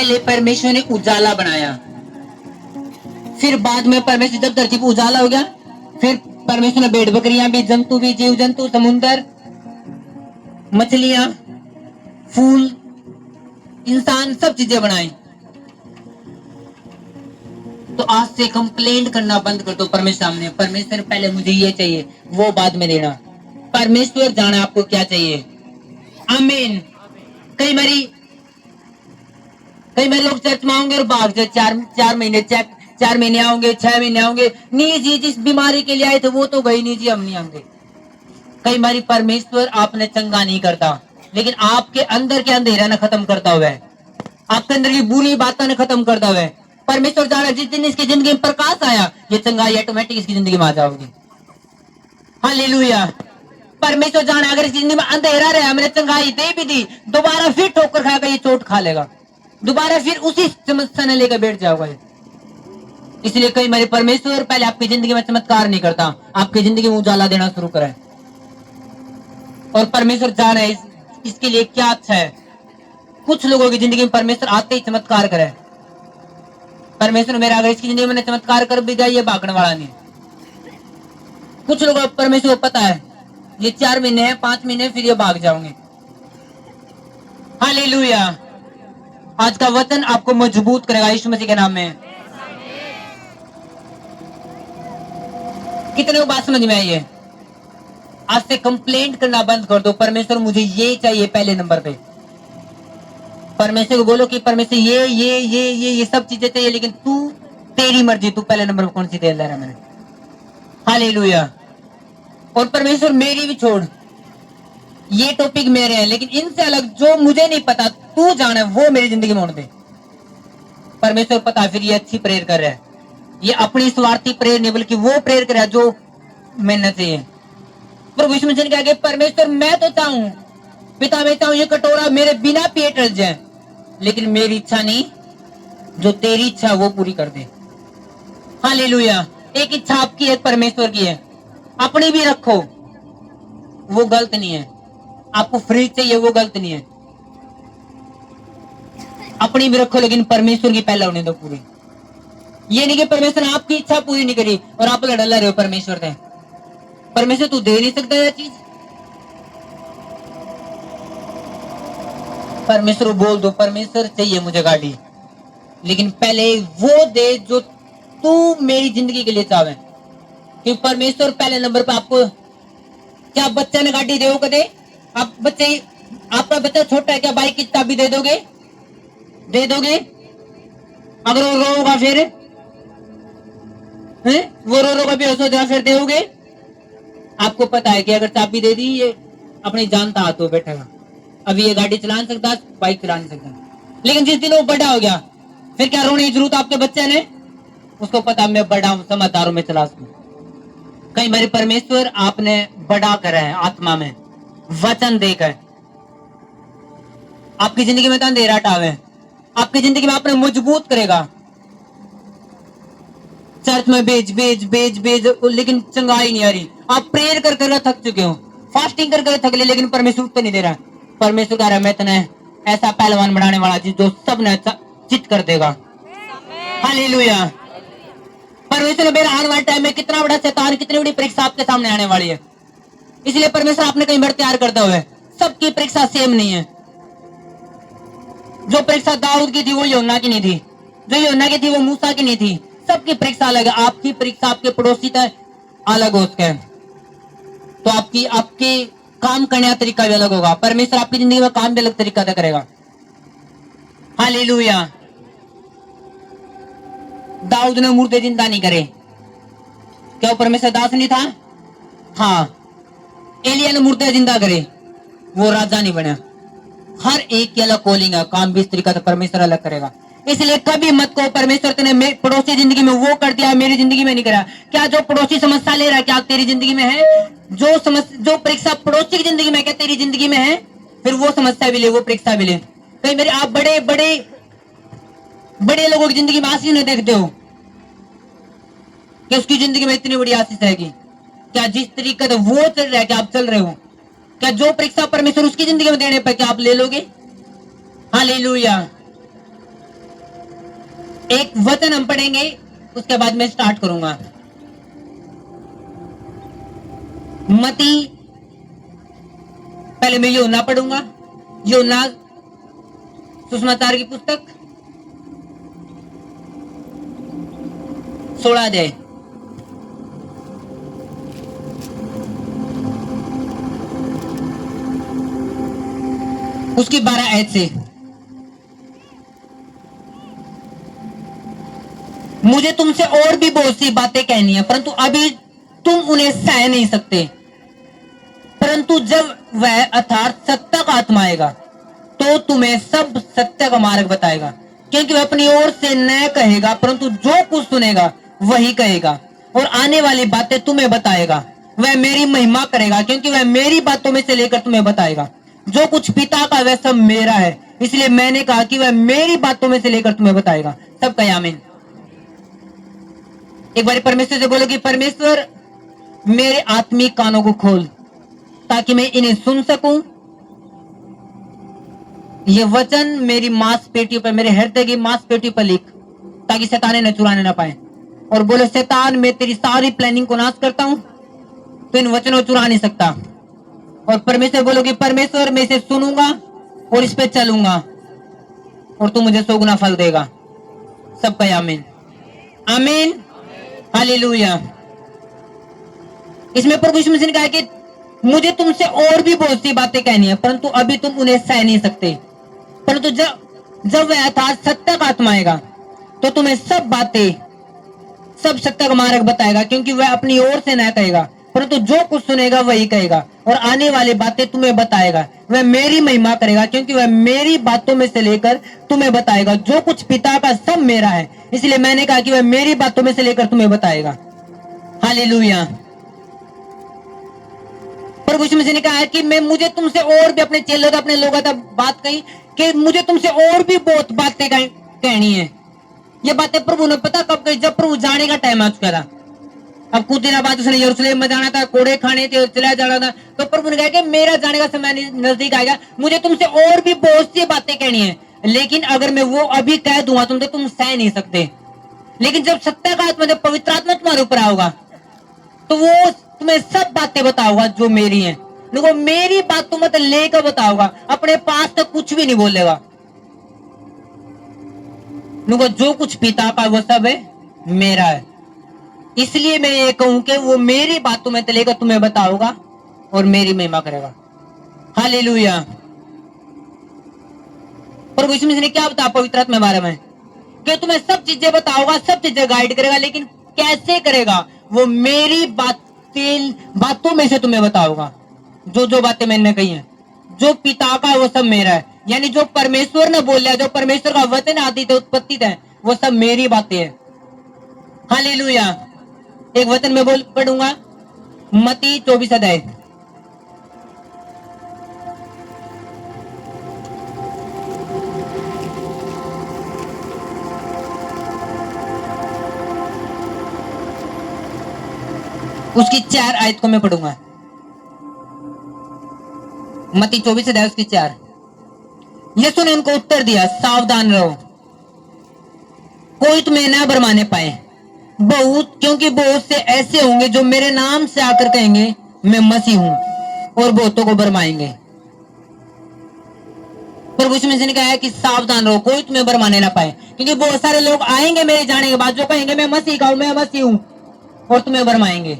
पहले परमेश्वर ने उजाला बनाया, फिर बाद में परमेश्वर जब धरती पर उजाला हो गया, फिर परमेश्वर ने भेड़ बकरियां भी, जंतु भी, जीव जंतु, समुंदर, मछलियां, फूल, इंसान, सब चीजें बनाई। तो आज से कंप्लेंट करना बंद कर दो परमेश्वर सामने, परमेश्वर पहले मुझे ये चाहिए, वो बाद में देना। परमेश्वर जाने आपको क्या चाहिए। आमीन। कई बारी लोग चर्च में आएंगे और भाग जाए, 4 महीने आओगे, 6 महीने आओगे, नहीं जी जिस बीमारी के लिए आए थे वो तो गई नहीं जी, हम नहीं आएंगे। कई बारी परमेश्वर आपने चंगा नहीं करता, लेकिन आपके अंदर के अंधेरा ने खत्म करता हुआ है, आपके अंदर की बुरी बातों ने खत्म करता हुआ है। परमेश्वर जा रहा है, जिस दिन इसकी जिंदगी में प्रकाश आया, ये चंगाई ऑटोमेटिक इसकी जिंदगी में आ जाओगी। हालेलुया। परमेश्वर जाने अगर इसकी जिंदगी में अंधेरा रहा, हमने चंगाई दे भी दी, दोबारा फिर ठोकर खाकर ये चोट खा लेगा, दोबारा फिर उसी समस्या ने लेकर बैठ जाओगे। इसलिए कई बार परमेश्वर पहले आपकी जिंदगी में चमत्कार नहीं करता, आपकी जिंदगी में उजाला देना शुरू करे। और परमेश्वर जान है इसके लिए क्या अच्छा है। कुछ लोगों की जिंदगी में परमेश्वर आते ही चमत्कार करे। परमेश्वर मेरा अगर इसकी जिंदगी में चमत्कार कर भी जाए, ये भागने वाला नहीं। कुछ लोगों को परमेश्वर को पता है ये 4 महीने है, 5 महीने, फिर ये भाग जाओगे। हालेलुया। आज का वचन आपको मजबूत करेगा यीशु मसीह के नाम में। कितने को बात समझ में आई है। आज से कंप्लेंट करना बंद कर दो, परमेश्वर मुझे ये चाहिए पहले नंबर पे। परमेश्वर को बोलो कि परमेश्वर ये सब चीजें चाहिए, लेकिन तू, तेरी मर्जी, तू पहले नंबर पे कौन सी दे रहा है मैंने। हालेलुया। और परमेश्वर मेरी भी छोड़, ये टॉपिक मेरे हैं, लेकिन इनसे अलग जो मुझे नहीं पता तू जाने, वो मेरी जिंदगी में होने दे। परमेश्वर पता, फिर ये अच्छी प्रेयर कर रहा है, ये अपनी स्वार्थी प्रेयर नहीं, बल्कि वो प्रेयर कर रहा है जो मेहनत से है। प्रभु यीशु मसीह ने कहा कि परमेश्वर मैं तो चाहूं, पिता मैं चाहूं ये कटोरा मेरे बिना पिए टल जाए, लेकिन मेरी इच्छा नहीं, जो तेरी इच्छा वो पूरी कर दे। हालेलुया। एक इच्छा आपकी है, परमेश्वर की है, अपनी भी रखो, वो गलत नहीं है। आपको फ्रीज चाहिए, वो गलत नहीं है, अपनी भी रखो, लेकिन परमेश्वर की पहले होने दो पूरी। ये नहीं कि परमेश्वर ने आपकी इच्छा पूरी नहीं करी और आप लड़ रहे हो परमेश्वर से। परमेश्वर तू दे नहीं सकता ये चीज, परमेश्वर को बोल दो परमेश्वर चाहिए मुझे गाड़ी, लेकिन पहले वो दे जो तू मेरी जिंदगी के लिए चाहे। कि परमेश्वर पहले नंबर पे आपको, क्या बच्चे ने गाड़ी दे कदे? आप बच्चे, आपका बच्चा छोटा है, क्या बाइक की चाबी दे दोगे? दे दोगे? अगर वो रोगा फिर वो रोगा बेहोश हो जाए, फिर दोगे? आपको पता है कि अगर चाबी दे दी, ये अपनी जानता हाथों बैठेगा, अभी ये गाड़ी चला नहीं सकता, बाइक चला नहीं सकता। लेकिन जिस दिन वो बड़ा हो गया, फिर क्या रोने की जरूरत आपके बच्चे ने? उसको पता मैं बड़ा हूं, समझदारों में चला सकूं। कई बार परमेश्वर आपने बड़ा करा है आत्मा में, वचन देकर आपकी जिंदगी में अंधेरा हटावे, आपकी जिंदगी में आपने मजबूत करेगा। चर्च में भेज, लेकिन चंगाई नहीं आ रही। आप प्रेयर कर कर थक चुके हो, फास्टिंग कर कर थक ले, लेकिन परमेश्वर उत्तर नहीं दे रहा। परमेश्वर कह रहा है मैं तने ऐसा पहलवान बनाने वाला चीज जो सब ने चित कर देगा। हालेलुया। परमेश्वर मेरे आने वाले टाइम में कितना बड़ा शैतान, कितनी बड़ी परीक्षा आपके सामने आने वाली है। इसलिए परमेश्वर आपने कई बार तैयार करता हुआ है। सबकी परीक्षा सेम नहीं है। जो परीक्षा दाऊद की थी वो योना की नहीं थी, जो योना की थी वो मूसा की नहीं थी। सबकी परीक्षा अलग है। आपकी परीक्षा आपके पड़ोसी का अलग हो सकता है, तो आपके काम करने का तरीका भी अलग होगा। परमेश्वर आपकी जिंदगी में काम भी अलग तरीका से करेगा। हालेलुया। दाऊद ने मुर्दे जिंदा नहीं करे, क्या वो परमेश्वर दास नहीं था? हाँ। एलिया ने मुर्दे जिंदा करे, वो राजा नहीं बना। हर एक की अलग कॉलिंग है, काम भी इस तरीका से परमेश्वर अलग करेगा। इसलिए कभी मत कहो परमेश्वर तेने पड़ोसी जिंदगी में वो कर दिया, मेरी जिंदगी में नहीं करा। क्या जो पड़ोसी समस्या ले रहा है, क्या तेरी जिंदगी में है? जो परीक्षा पड़ोसी की जिंदगी में, क्या तेरी जिंदगी में है? फिर वो समस्या भी ले, वो परीक्षा भी ले। कई मेरे आप बड़े लोगों की जिंदगी में आशीष नहीं देखते हो कि उसकी जिंदगी में इतनी बड़ी आशीष रहेगी। क्या जिस तरीके से वो चल रहा है, क्या आप चल रहे हो? क्या जो परीक्षा परमेश्वर उसकी जिंदगी में देने पर क्या आप ले लोगे? हालेलुया। एक वचन हम पढ़ेंगे, उसके बाद मैं स्टार्ट करूंगा। मती, पहले मैं योना पढ़ूंगा, योना सुसमाचार की पुस्तक 16 अध्याय। उसकी 12 आयत से, मुझे तुमसे और भी बहुत सी बातें कहनी है, परंतु अभी तुम उन्हें सह नहीं सकते। परंतु जब वह अर्थात सत्य का आत्मा आएगा तो तुम्हें सब सत्य का मार्ग बताएगा, क्योंकि वह अपनी ओर से न कहेगा, परंतु जो कुछ सुनेगा वही कहेगा, और आने वाली बातें तुम्हें बताएगा। वह मेरी महिमा करेगा, क्योंकि वह मेरी बातों में से लेकर तुम्हें बताएगा। जो कुछ पिता का वह सब मेरा है, इसलिए मैंने कहा कि वह मेरी बातों में से लेकर तुम्हें बताएगा। सब कहे आमीन। एक बार परमेश्वर से बोलो कि परमेश्वर मेरे आत्मिक कानों को खोल, ताकि मैं इन्हें सुन सकूं। ये वचन मेरी मांसपेशियों पर, मेरे हृदय की मांसपेशियों पर लिख, ताकि शैतान न चुराने ना पाए। और बोलो, शैतान मैं तेरी सारी प्लानिंग को नाश करता हूं, तो इन वचनों को चुरा नहीं सकता। और परमेश्वर बोलो कि परमेश्वर मैं इसे सुनूंगा और इस पे चलूंगा, और तू मुझे 100 गुना फल देगा। सब कहे आमीन, आमीन, हालेलुया। इसमें प्रभु यीशु मसीह ने कहा कि मुझे तुमसे और भी बहुत सी बातें कहनी है, परंतु अभी तुम उन्हें सह नहीं सकते। परंतु जब वह अर्थात सत्य का आत्मा आएगा तो तुम्हें सब बातें, सब सत्य का मार्ग बताएगा, क्योंकि वह अपनी ओर से न कहेगा, परंतु जो कुछ सुनेगा वही कहेगा, और आने वाली बातें तुम्हें बताएगा। वह मेरी महिमा करेगा, क्योंकि वह मेरी बातों में से लेकर तुम्हें बताएगा। जो कुछ पिता का सब मेरा है, इसलिए मैंने कहा कि वह मेरी बातों में से लेकर तुम्हें बताएगा। हालेलुया। प्रभु यीशु मसीह ने कहा कि मुझे तुमसे और भी, अपने चेलों तक, अपने लोगों तक बात कही कि मुझे तुमसे और भी बहुत बातें कहनी है। ये बातें प्रभु ने पता कब कही? जब प्रभु जाने का टाइम आ चुका था। अब कुछ दिन बाद उसने यरूशलेम में जाना था, कोड़े खाने थे और चला जाना था। तो प्रभु ने कहा कि मेरा जाने का समय नजदीक आएगा, मुझे तुमसे और भी बहुत सी बातें कहनी है, लेकिन अगर मैं वो अभी कह दूंगा तो तुम सह नहीं सकते। लेकिन जब सत्य का आत्मा, जब पवित्र आत्मा तुम्हारे ऊपर आओगा, तो वो तुम्हें सब बातें बताओगा जो मेरी हैं। देखो, मेरी बात तो मत लेकर बताओगा, अपने पास तो कुछ भी नहीं बोलेगा। देखो, जो कुछ पिता का वो सब है मेरा है, इसलिए मैं ये कहूं कि वो मेरी बातों में तो लेकर तुम्हें बताओगा और मेरी महिमा करेगा। हालेलुया। प्रभु यीशु मसीह ने क्या बताया पवित्र आत्मा के बारे में? कि तुम्हें सब चीजें बताओगा, सब चीजें गाइड करेगा, लेकिन कैसे करेगा? वो मेरी बातों में से तुम्हें बताओगा। जो जो बातें मैंने कही हैं, जो पिता का वो सब मेरा है, यानी जो परमेश्वर ने बोला, जो परमेश्वर का वचन आदि थे, उत्पत्ति थे, वो सब मेरी बातें हैं। हालेलुया। एक वचन में पढ़ूंगा, मत्ती 24 अध्याय। उसकी 4 आयत को मैं पढ़ूंगा। मत्ती 24 अध्याय उसकी 4। यीशु ने उनको उत्तर दिया, सावधान रहो, कोई तुम्हें न भरमाने पाए। क्योंकि बहुत से ऐसे होंगे जो मेरे नाम से आकर कहेंगे मैं मसीह हूं, और बहुतों को भरमाएंगे। प्रभु यीशु मसीह ने कहा है कि सावधान रहो, कोई तुम्हें भरमाने ना पाए, क्योंकि बहुत सारे लोग आएंगे मेरे जाने के बाद, जो कहेंगे मैं मसीह का हूं, मैं मसीह हूं, और तुम्हें भरमाएंगे।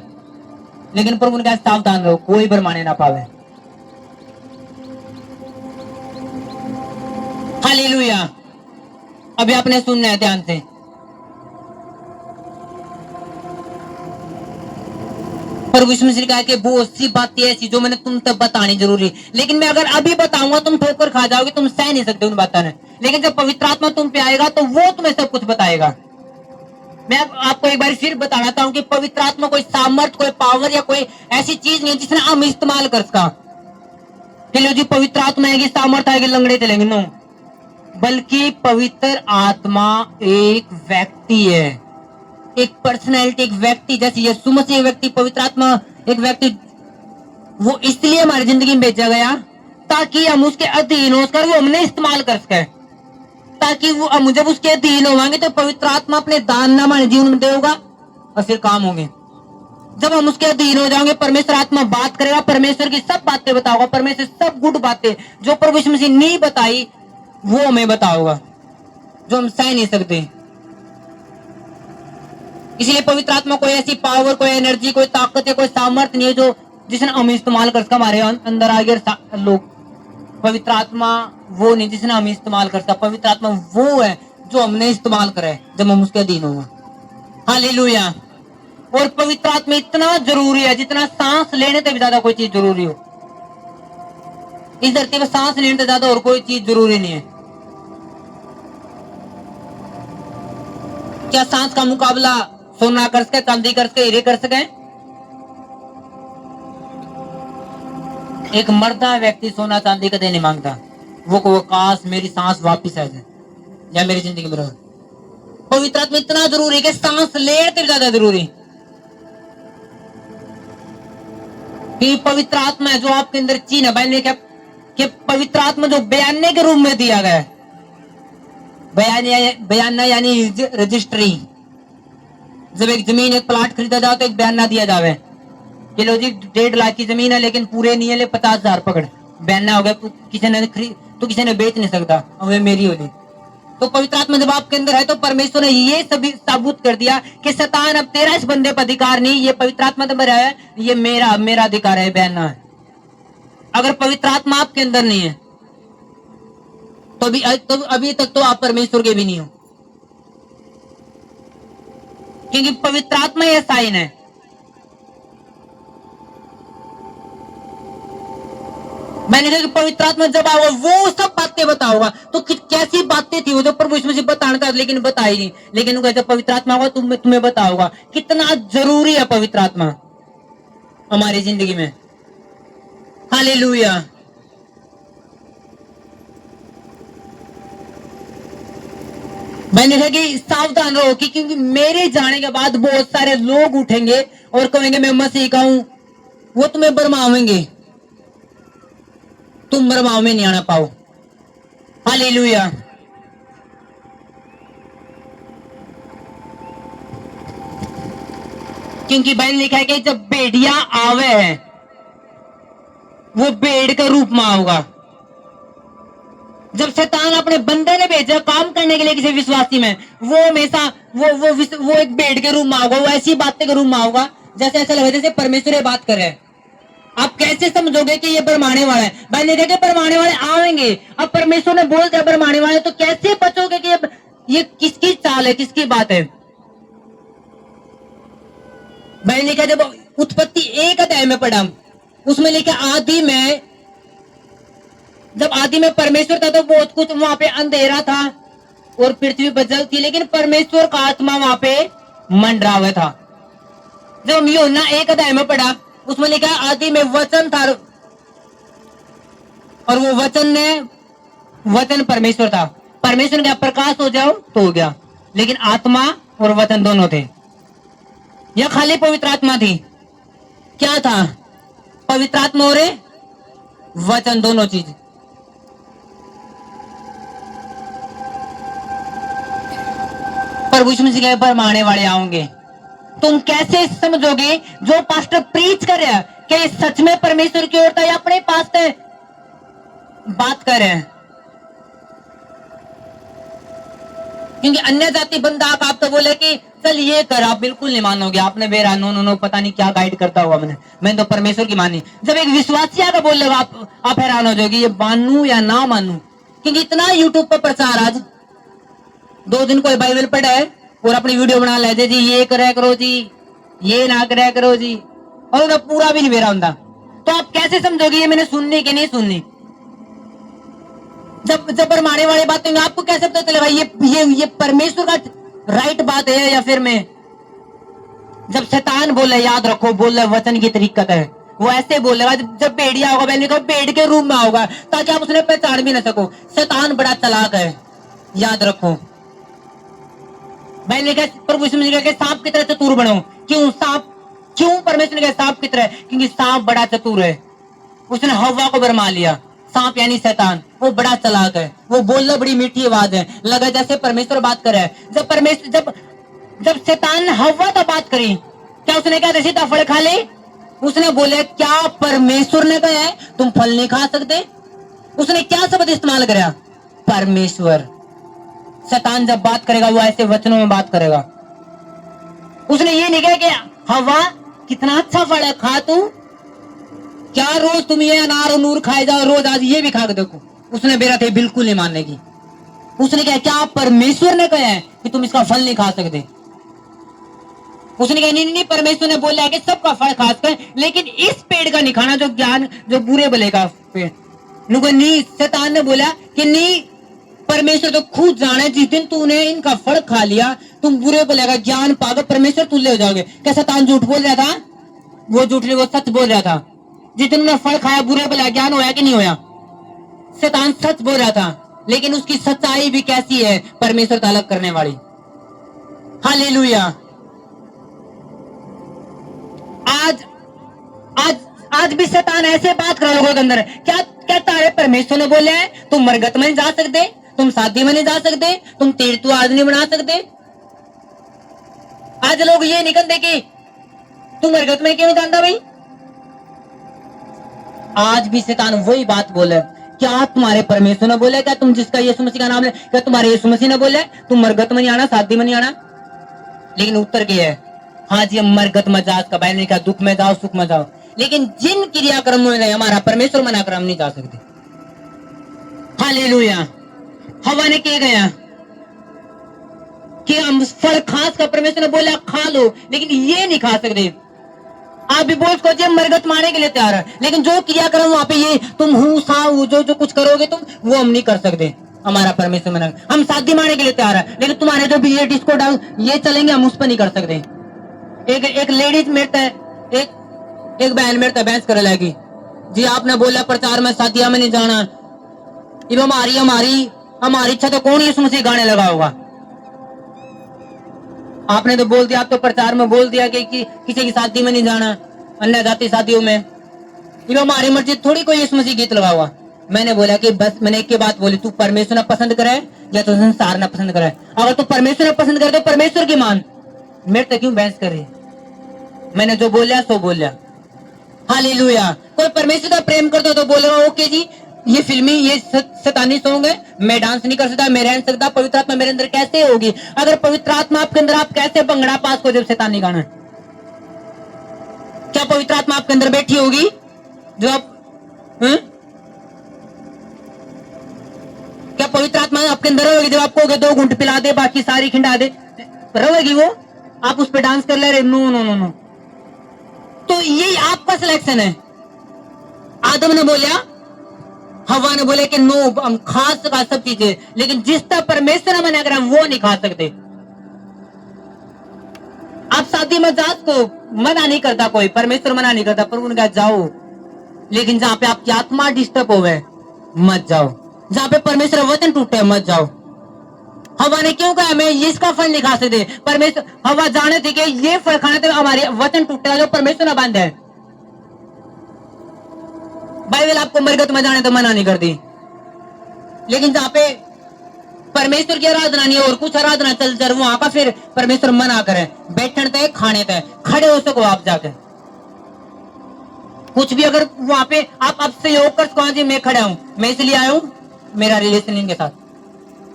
लेकिन प्रभु ने कहा सावधान रहो, कोई भरमाने ना पावे। हालेलुया। अभी आपने सुनना है ध्यान से। प्रभु यीशु मसीह ने कहा कि बहुत सी बातें ऐसी जो मैंने तुम तक बतानी जरूरी, लेकिन मैं अगर अभी बताऊंगा तुम ठोकर खा जाओगे, तुम सह नहीं सकते उन बातों ने। लेकिन जब पवित्र आत्मा तुम पे आएगा तो वो तुम्हें सब कुछ बताएगा। मैं आपको एक बार फिर बताना चाहता हूं कि पवित्र आत्मा कोई सामर्थ, कोई पावर या कोई ऐसी चीज नहीं जिसने हम इस्तेमाल कर सका कि लो जी पवित्र आत्मा आएगी, सामर्थ आएगी, लंगड़े चलेंगे। नो, बल्कि पवित्र आत्मा एक व्यक्ति है, एक पर्सनैलिटी, एक व्यक्ति। जैसे यीशु मसीह एक व्यक्ति, पवित्र आत्मा एक व्यक्ति। वो इसलिए हमारी जिंदगी में भेजा गया ताकि हम उसके अधीन होकर वो हमने इस्तेमाल कर सके, ताकि वो जब उसके अधीन होंगे तो पवित्र आत्मा अपने दान ना हमारे जीवन में देगा और फिर काम होंगे। जब हम उसके अधीन हो जाएंगे, परमेश्वर आत्मा बात करेगा, परमेश्वर की सब बातें बताओगा, परमेश्वर सब गुड बातें जो प्रभु यीशु मसीह नहीं बताई वो हमें बताओगा, जो हम सह नहीं सकते। इसलिए पवित्र आत्मा कोई ऐसी पावर, कोई एनर्जी, कोई ताकत या कोई सामर्थ्य नहीं है जो जिसने हम इस्तेमाल कर सका हमारे अंदर आ गए लोग। पवित्र आत्मा वो नहीं जिसने हम इस्तेमाल कर सका। पवित्र आत्मा वो है जो हमने इस्तेमाल करा है जब हम उसके अधीन होंगे। हालेलुया। और पवित्र आत्मा इतना जरूरी है जितना सांस लेने से भी ज्यादा कोई चीज जरूरी हो। इस धरती पर सांस लेने से ज्यादा और कोई चीज जरूरी नहीं है। क्या सांस का मुकाबला सोना कर सके, चांदी कर सके, हीरे कर सके? एक मर्दा व्यक्ति सोना चांदी कदे नहीं मांगता। वो को काश मेरी सांस वापिस आ जाए या मेरी जिंदगी में रहे। पवित्र आत्मा इतना जरूरी है कि सांस लेने से ज्यादा जरूरी कि पवित्र आत्मा है जो आपके अंदर चीन है। भाई क्या कि पवित्र आत्मा जो बयाने के रूप में दिया गया है। बयाना यानी रजिस्ट्री। जब एक जमीन, एक प्लाट खरीदा जाए तो एक बयाना दिया जावे कि लो जी 1.5 लाख की जमीन है लेकिन पूरे नहीं है, ले 50,000 पकड़, बयाना हो गया। किसी ने खरीद तो किसी ने बेच नहीं सकता, वे मेरी होगी। तो पवित्र आत्मा जब आपके अंदर है तो परमेश्वर ने ये सभी साबुत कर दिया कि शैतान अब तेरा इस बंदे पर अधिकार नहीं, ये पवित्र आत्मा तो मेरा है, ये मेरा अधिकार है, बयाना है। अगर पवित्र आत्मा आपके अंदर नहीं है तो अभी तक तो आप परमेश्वर के भी नहीं हो, क्योंकि पवित्र आत्मा यह साइन है। मैंने कहा कि पवित्र आत्मा जब आओगा वो सब बातें बताओगा। तो कैसी बातें थी वो जो प्रभु यीशु मसीह बताने का, लेकिन बताई नहीं। लेकिन जब पवित्र आत्मा होगा तुम्हें बताओगा। कितना जरूरी है पवित्र आत्मा हमारी जिंदगी में। हालेलुया। मैंने कहा कि सावधान रहो कि क्योंकि मेरे जाने के बाद बहुत सारे लोग उठेंगे और कहेंगे मैं मसीह का हूं। वो तुम्हें भरमावेंगे, तुम भरमाव में नहीं आना पाओ। हालेलुया। क्योंकि बाइबल लिखा है कि जब भेड़िया आवे है वो भेड़ के रूप में आओगा। जब शैतान अपने बंदे ने भेजा काम करने के लिए किसी विश्वासी में, वो हमेशा वो एक भेड़ के रूप में आओगा। वो ऐसी बातें के रूप में आओगा जैसे ऐसा लगे जैसे परमेश्वर ये बात कर रहे हैं। आप कैसे समझोगे कि ये बरमाने वाला है? भाई ने कहा बरमाने वाले आवेंगे। अब परमेश्वर ने बोल दिया बरमाने वाले, तो कैसे बचोगे कि ये किसकी चाल है, किसकी बात है? भाई ने कहा जब उत्पत्ति 1 अध्याय में पढ़ा उसमें लिखा जब आदि में परमेश्वर था तो बहुत कुछ वहां पे अंधेरा था और पृथ्वी पर जल थी, लेकिन परमेश्वर का आत्मा वहां पे मंडरावे था। जब हम यूहन्ना 1 अध्याय में पढ़ा उसमें लिखा आदि में वचन था और वो वचन परमेश्वर था। परमेश्वर ने कहा प्रकाश हो जाओ तो हो गया, लेकिन आत्मा और वचन दोनों थे। यह खाली पवित्र आत्मा थी? क्या था? पवित्र आत्मा और वचन, दोनों चीज। प्रभु यीशु मसीह के भरमाने वाले आएंगे। तुम कैसे समझोगे जो पास्टर प्रीच कर रहा है कि सच में परमेश्वर की ओर था या अपने पास से बात कर रहे हैं? क्योंकि अन्य जाति बंदा आप तो बोले कि चल ये कर, आप बिल्कुल नहीं मानोगे। आपने बेरा नो पता नहीं क्या गाइड करता हुआ मैंने तो परमेश्वर की मानी। जब एक विश्वासी आकर बोल लेगा आप हैरान हो जाओगे ये मानू या ना मानू। क्योंकि इतना यूट्यूब पर प्रचार, आज 2 दिन कोई बाइबल पढ़ा है और अपनी वीडियो बना लेते जी ये करे करो जी, ये ना करे करो जी, और उन्हें पूरा भी नहीं बेरा होता। तो आप कैसे समझोगे ये मैंने सुननी कि नहीं सुननी? जब बरमाने वाली बात होंगे आपको कैसे पता चलेगा ये परमेश्वर का राइट बात है या फिर मैं? जब शैतान बोले, याद रखो, बोले वचन की तरीकत है, वो ऐसे बोलेगा जब भेड़िया होगा, मैंने कहा भेड़ के रूप में होगा ताकि आप उसने पहचान भी ना सको। शैतान बड़ा चालाक है, याद रखो। मैंने कहा प्रभु यीशु मसीह के सांप की तरह चतुर बनो। क्यों परमेश्वर ने कहा सांप की तरह? क्योंकि सांप बड़ा चतुर है। उसने हवा को भरमा लिया। सांप यानी शैतान, वो बड़ा चालाक है, वो बोलना बड़ी मीठी आवाज है, लगा जैसे परमेश्वर बात कर रहा है। जब शैतान ने हव्वा तो बात करी, क्या उसने कहा सीधा फल खा ले? उसने बोले क्या परमेश्वर ने कहा है तुम फल नहीं खा सकते? उसने क्या शब्द इस्तेमाल करा? परमेश्वर। शैतान जब बात करेगा वो ऐसे वचनों में बात करेगा। उसने ये नहीं कहा कि हवा कितना अच्छा फल है, खा तू, क्या रोज तुम ये अनार और नूर खाए जाओ, रोज आज ये भी खा के देखो। उसने मेरा थे बिल्कुल नहीं मानने की। उसने कहा क्या परमेश्वर ने कहा है कि तुम इसका फल नहीं खा सकते? उसने कहा नहीं, परमेश्वर ने बोला है कि सबका फल खा सकते हैं, लेकिन इस पेड़ का नहीं खाना, जो ज्ञान जो बुरे भले का पेड़। नहीं, शैतान ने बोला कि नहीं, परमेश्वर तो खुद जाने, जिस दिन तूने इनका फल खा लिया तुम बुरे भले का ज्ञान पाकर परमेश्वर तुल्य हो जाओगे। क्या शैतान झूठ बोल रहा था? वो झूठ नहीं, वो सच बोल रहा था। जिस दिन उन्होंने फल खाया बुरे भले ज्ञान होया कि नहीं होया? शैतान सच बोल रहा था, लेकिन उसकी सच्चाई भी कैसी है? परमेश्वर से अलग करने वाली। हालेलुया। आज भी शैतान ऐसे बात कर लोगों के अंदर। क्या कहता है? परमेश्वर ने बोला है तुम मरगत में नहीं जा सकते, तुम शादी में नहीं जा सकते, तुम तीर्थ आज नहीं बना सकते। आज लोग ये नहीं कहते कि तुम मरगत में क्यों नहीं जानता भाई। आज भी शैतान वही बात बोले। क्या तुम्हारे परमेश्वर ने बोला? क्या तुम जिसका यीशु मसीह का नाम ले, क्या तुम्हारे यीशु मसीह ने बोला तुम मरगत में नहीं आना, शादी में नहीं आना? लेकिन उत्तर क्या है? हाँ जी, मरगत में जा, इसका बैन नहीं कहा, दुख में जाओ सुख में जाओ, लेकिन जिन क्रियाक्रमों में हमारा परमेश्वर मना कर हम नहीं जा सकते। हालेलुया। हवा ने क्या गया कि हम फल खास का परमेश्वर ने बोला खा लो, लेकिन ये नहीं खा सकते। आप भी बोझ को मरगत मारने के लिए तैयार है, लेकिन जो क्रियाक्रम वहां पे ये तुम हूं सा जो कुछ करोगे तुम, वो हम नहीं कर सकते। हमारा परमेश्वर मना। हम शादी मारने के लिए तैयार है, लेकिन तुम्हारे जो भी ये डिस्को डांस ये चलेंगे हम उस पर नहीं कर सकते। एक लेडीज मेरे एक बहन मेरे बहस करे लगी जी, आपने बोला प्रचार में शादियां में नहीं जाना, ये हमारी इच्छा तो कौन यीशु मसीह गाने लगा होगा। आपने तो बोल दिया, आप तो प्रचार में बोल दिया कि किसी की शादी में नहीं जाना, अन्य जाति शादियों में, ये हमारी मर्जी थोड़ी कोई यीशु मसीह गीत लगा हुआ। मैंने बोला कि बस मैंने एक ही बात बोली, तू परमेश्वर ने पसंद करे या तो संसार ने पसंद करे। अगर तू परमेश्वर ने पसंद करे तो परमेश्वर की मान, मेरे तक क्यों बहस कर रही? मैंने जो बोलिया सो बोलिया। हालेलुया। कोई परमेश्वर का प्रेम करते हो तो बोलेगा ओके जी, ये फिल्मी ये शैतानी सॉन्ग है, मैं डांस नहीं कर सकता, मैं रह नहीं सकता, पवित्र आत्मा मेरे अंदर कैसे होगी? अगर पवित्र आत्मा आपके अंदर, आप कैसे भंगड़ा पास को जब शैतानी गाना? क्या पवित्र आत्मा आपके अंदर बैठी होगी जो आप क्या पवित्र आत्मा आपके अंदर रहेगी जब आपको दो घूंट पिला दे बाकी सारी खिंडा दे, रहेगी वो? आप उस पर डांस कर ले रहे? No no no no. तो ये आपका सिलेक्शन है। आदम ने बोला, हवा ने बोले कि नो, हम खा सका सब चीजें, लेकिन जिस तरह परमेश्वर ने मना करा वो नहीं खा सकते। आप शादी में जात को मना नहीं करता कोई, परमेश्वर मना नहीं करता, पर उनका जाओ, लेकिन जहां पे आपकी आत्मा डिस्टर्ब होवे मत जाओ, जहां पे परमेश्वर वचन टूटे मत जाओ। हवा ने क्यों कहा मैं इसका फल नहीं खा सकते? परमेश्वर, हवा जाने थे कि ये फल खाने से हमारे वचन टूटेगा जो परमेश्वर ने बांधा है। बाइबल आपको मरगत में जाने तो मना नहीं करती, लेकिन जहां पे परमेश्वर की आराधना नहीं है और कुछ आराधना चल चल वहां का फिर परमेश्वर मना करे। बैठने तय खाने तय खड़े हो सको आप जाके, कुछ भी अगर वहां पे आप सहयोग कर सको, जी मैं खड़ा हूं, मैं इसलिए आया हूं मेरा रिलेशन इनके साथ,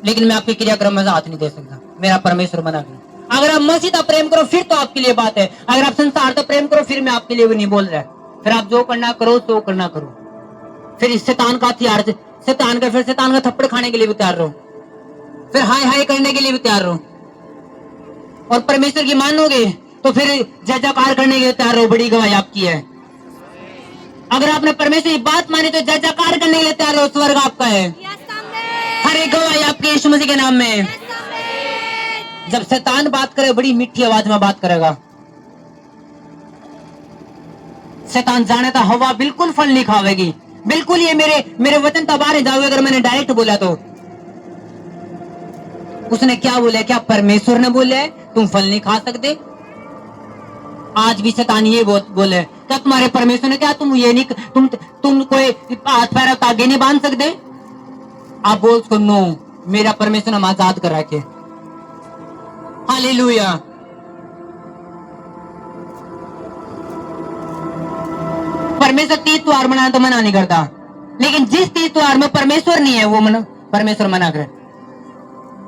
लेकिन मैं आपके क्रियाक्रम में हाथ नहीं दे सकता, मेरा परमेश्वर मना कर। अगर आप मसीह का प्रेम करो फिर तो आपके लिए बात है, अगर आप संसार का प्रेम करो फिर मैं आपके लिए भी नहीं बोल रहा। फिर आप जो करना करो तो करना करो, फिर शैतान का हथियार, शैतान का थप्पड़ खाने के लिए भी तैयार रहो, फिर हाय हाय करने के लिए भी तैयार रहो, और परमेश्वर की मानोगे तो फिर जय जयकार करने के लिए तैयार रहो। बड़ी गवाही आपकी है। अगर आपने परमेश्वर की बात मानी तो जय जयकार करने के लिए तैयार रहो, स्वर्ग आपका है। हर एक गवाही आपके यीशु मसीह के नाम में। जब शैतान बात करे बड़ी मीठी आवाज में बात करेगा। शैतान जाने था हवा बिल्कुल फल नहीं खावेगी, बिल्कुल ये मेरे वचन तबारे जाओगे अगर मैंने डायरेक्ट बोला तो। उसने क्या बोला? क्या परमेश्वर ने बोला है तुम फल नहीं खा सकते? आज भी शैतान ये बोले क्या तुम्हारे परमेश्वर ने क्या तुम ये नहीं तुम कोई हाथ पैर तागे नहीं बांध सकते? आप बोल उसको नो, मेरा परमेश्वर हम आजाद कर रखे। हालेलुया। परमेश्वर तीज त्योहार मनाना तो मना नहीं करता, लेकिन जिस तीज त्योहार में परमेश्वर नहीं है वो परमेश्वर मना करे।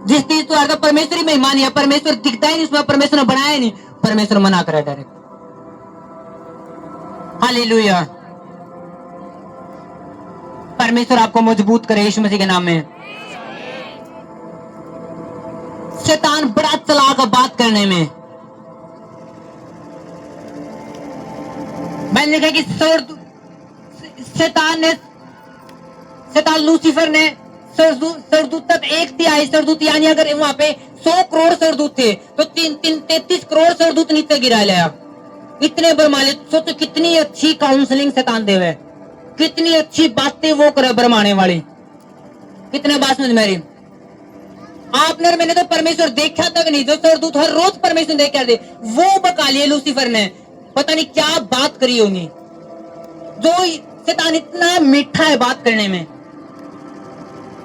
जिस तीज त्योहार का परमेश्वर ही महिमा नहीं है, परमेश्वर दिखता ही नहीं उसमें, परमेश्वर ने बनाया नहीं, परमेश्वर मना करे डायरेक्ट। हालेलुया। परमेश्वर आपको मजबूत करे यीशु मसीह के नाम में। शैतान बड़ा चालाक है बात करने में। मैंने कहा कि शैतान लूसीफर ने सरदूत तक 1/3 सरदूत, यानी अगर वहां पे 100 करोड़ सरदूत थे तो 33 करोड़ सरदूत नीचे गिरा लिया। इतने बरमाले, सोचो कितनी अच्छी काउंसलिंग शैतान देवे, कितनी अच्छी बातें वो करे बरमाने वाली। कितने बात समझ मेरी? आपने मैंने तो परमेश्वर देखा तक नहीं, जो सरदूत हर रोज परमेश्वर देख कर दे वो बका लिए लूसीफर ने, पता नहीं क्या बात करी होगी। जो शैतान इतना मीठा है बात करने में।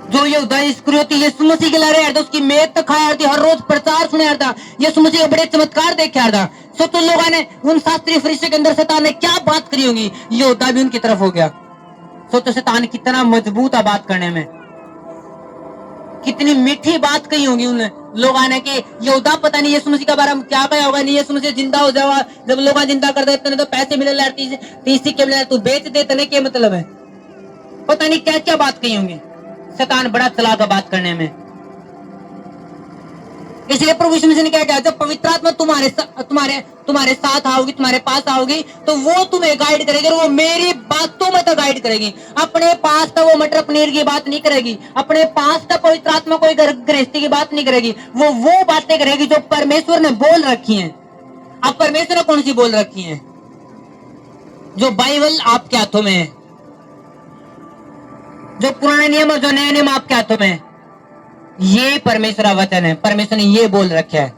जो यहूदा इस्करियोती यीशु मसीह के लड़े था, उसकी मेद तक खाया थी, हर रोज प्रचार सुना था, यीशु मसीह के बड़े चमत्कार देखा था। सो तो लोगों ने उन शास्त्री फरीसियों के अंदर शैतान ने क्या बात करी होगी, यहूदा भी उनकी तरफ हो गया। सो तो शैतान कितना मजबूत है बात करने में, कितनी मीठी बात कही होगी उन लोगों ने कि यहूदा पता नहीं यीशु मसीह के बारे में क्या कहा होगा, नहीं यीशु मसीह जिंदा हो जाएगा, जब लोग जिंदा कर देते तो पैसे मिले, 30 सिक्के मिले, तू बेच दे, तने क्या मतलब है, पता नहीं क्या क्या बात कही होंगी। शैतान बड़ा चालाक है बात करने में। इसलिए प्रभु यीशु मसीह ने क्या कहा, जब पवित्र आत्मा तुम्हारे साथ आओगी, तुम्हारे पास आओगी, तो वो तुम्हें गाइड करेगी, और वो मेरी बातों में तो गाइड करेगी। अपने पास तो वो मटर पनीर की बात नहीं करेगी, अपने पास तो पवित्र आत्मा कोई गृहस्थी की बात नहीं करेगी, वो बातें करेगी जो परमेश्वर ने बोल रखी हैं। अब परमेश्वर ने कौन सी बोल रखी हैं? जो बाइबल आपके हाथों में है, जो पुराने नियम और जो नए नियम आपके हाथों में, ये परमेश्वर का वचन है, परमेश्वर ने ये बोल रखा है।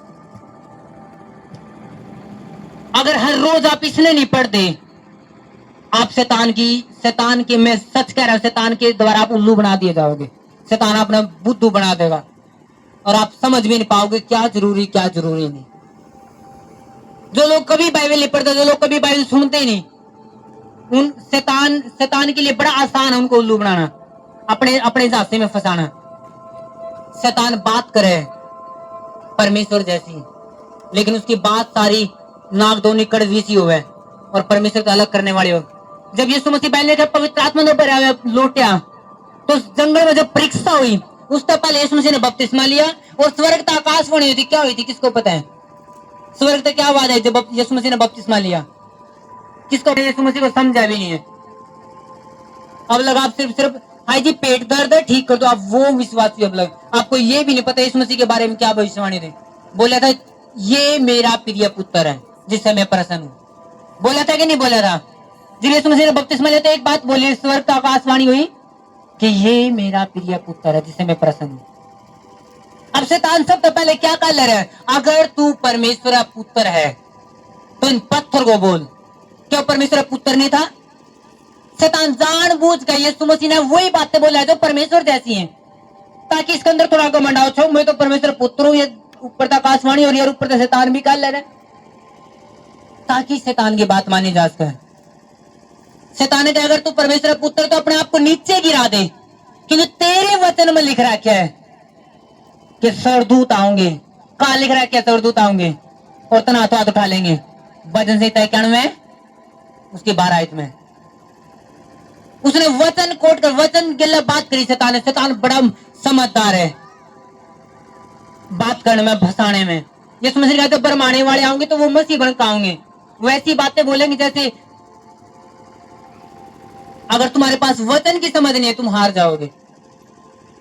अगर हर रोज आप इसने नहीं पढ़ते, आप शैतान के मैं सच कह रहा हूं, शैतान के द्वारा आप उल्लू बना दिए जाओगे। शैतान अपना बुद्धू बना देगा और आप समझ भी नहीं पाओगे क्या जरूरी क्या जरूरी नहीं। जो लोग कभी बाइबल नहीं पढ़ते, जो लोग कभी बाइबल सुनते नहीं, उन शैतान के लिए बड़ा आसान है उनको उल्लू बनाना, अपने झांसे में फंसाना। शैतान बात करे परमेश्वर जैसी, लेकिन उसकी बात सारी नागदोनी कड़वी सी होवे और परमेश्वर को अलग करने वाली हो। जब यीशु मसीह पहले जब पवित्र आत्मा ने भरा लौटा, तो जंगल में जब परीक्षा हुई, उससे पहले यीशु मसीह ने बपतिस्मा लिया और स्वर्ग तक आकाशवाणी हुई थी। क्या हुई थी किसको पता है? स्वर्ग तक क्या आवाज आई जब यीशु मसीह ने बपतिस्मा लिया? किसको? यीशु मसीह को समझा भी नहीं है। अब लगा आप सिर्फ हाई जी पेट दर्द है ठीक कर दो, आप वो विश्वासी। अब लग आपको ये भी नहीं पता यीशु मसीह के बारे में क्या भविष्यवाणी थी। बोला था ये मेरा प्रिय पुत्र है जिससे मैं प्रसन्न हूँ। बोला था कि नहीं बोला था? जब यीशु मसीह ने बपतिस्मा लिया तो एक बात बोली, स्वर्ग का आकाशवाणी हुई कि ये मेरा प्रिय पुत्र है जिससे मैं प्रसन्न हूँ। अब शैतान सबसे पहले क्या कर ले रहा है? अगर तू परमेश्वर का पुत्र है तो इन पत्थर को बोल। क्यों परमेश्वर का पुत्र नहीं था? शैतान जानबूझ कर यीशु मसीह ने वही बातें बोला है जो परमेश्वर जैसी हैं, ताकि इसके अंदर थोड़ा घमंड आओ, छो मैं तो परमेश्वर पुत्र हूं, ये ऊपर तक आसमानी और ये ऊपर तक शैतान भी कर ले रहा है, ताकि शैतान की बात मानी जा सके। शैतान ने अगर तू परमेश्वर पुत्र तो अपने आप को नीचे गिरा दे, क्योंकि तेरे वचन में लिख रखा है कि सरदूत आऊंगे। कहा लिख रखा है? सरदूत आऊंगे और तना हाथ उठा लेंगे। भजन संहिता 91 उसकी 12 आयत में उसने वचन कोट कर वचन के लिए बात करी शैतान ने। शैतान बड़ा समझदार है बात करने में, भसाने में। यीशु मसीह कहते बरमाने वाले आएंगे तो वो मसीह बन आएंगे, वैसी बातें बोलेंगे जैसे अगर तुम्हारे पास वचन की समझ नहीं है तुम हार जाओगे।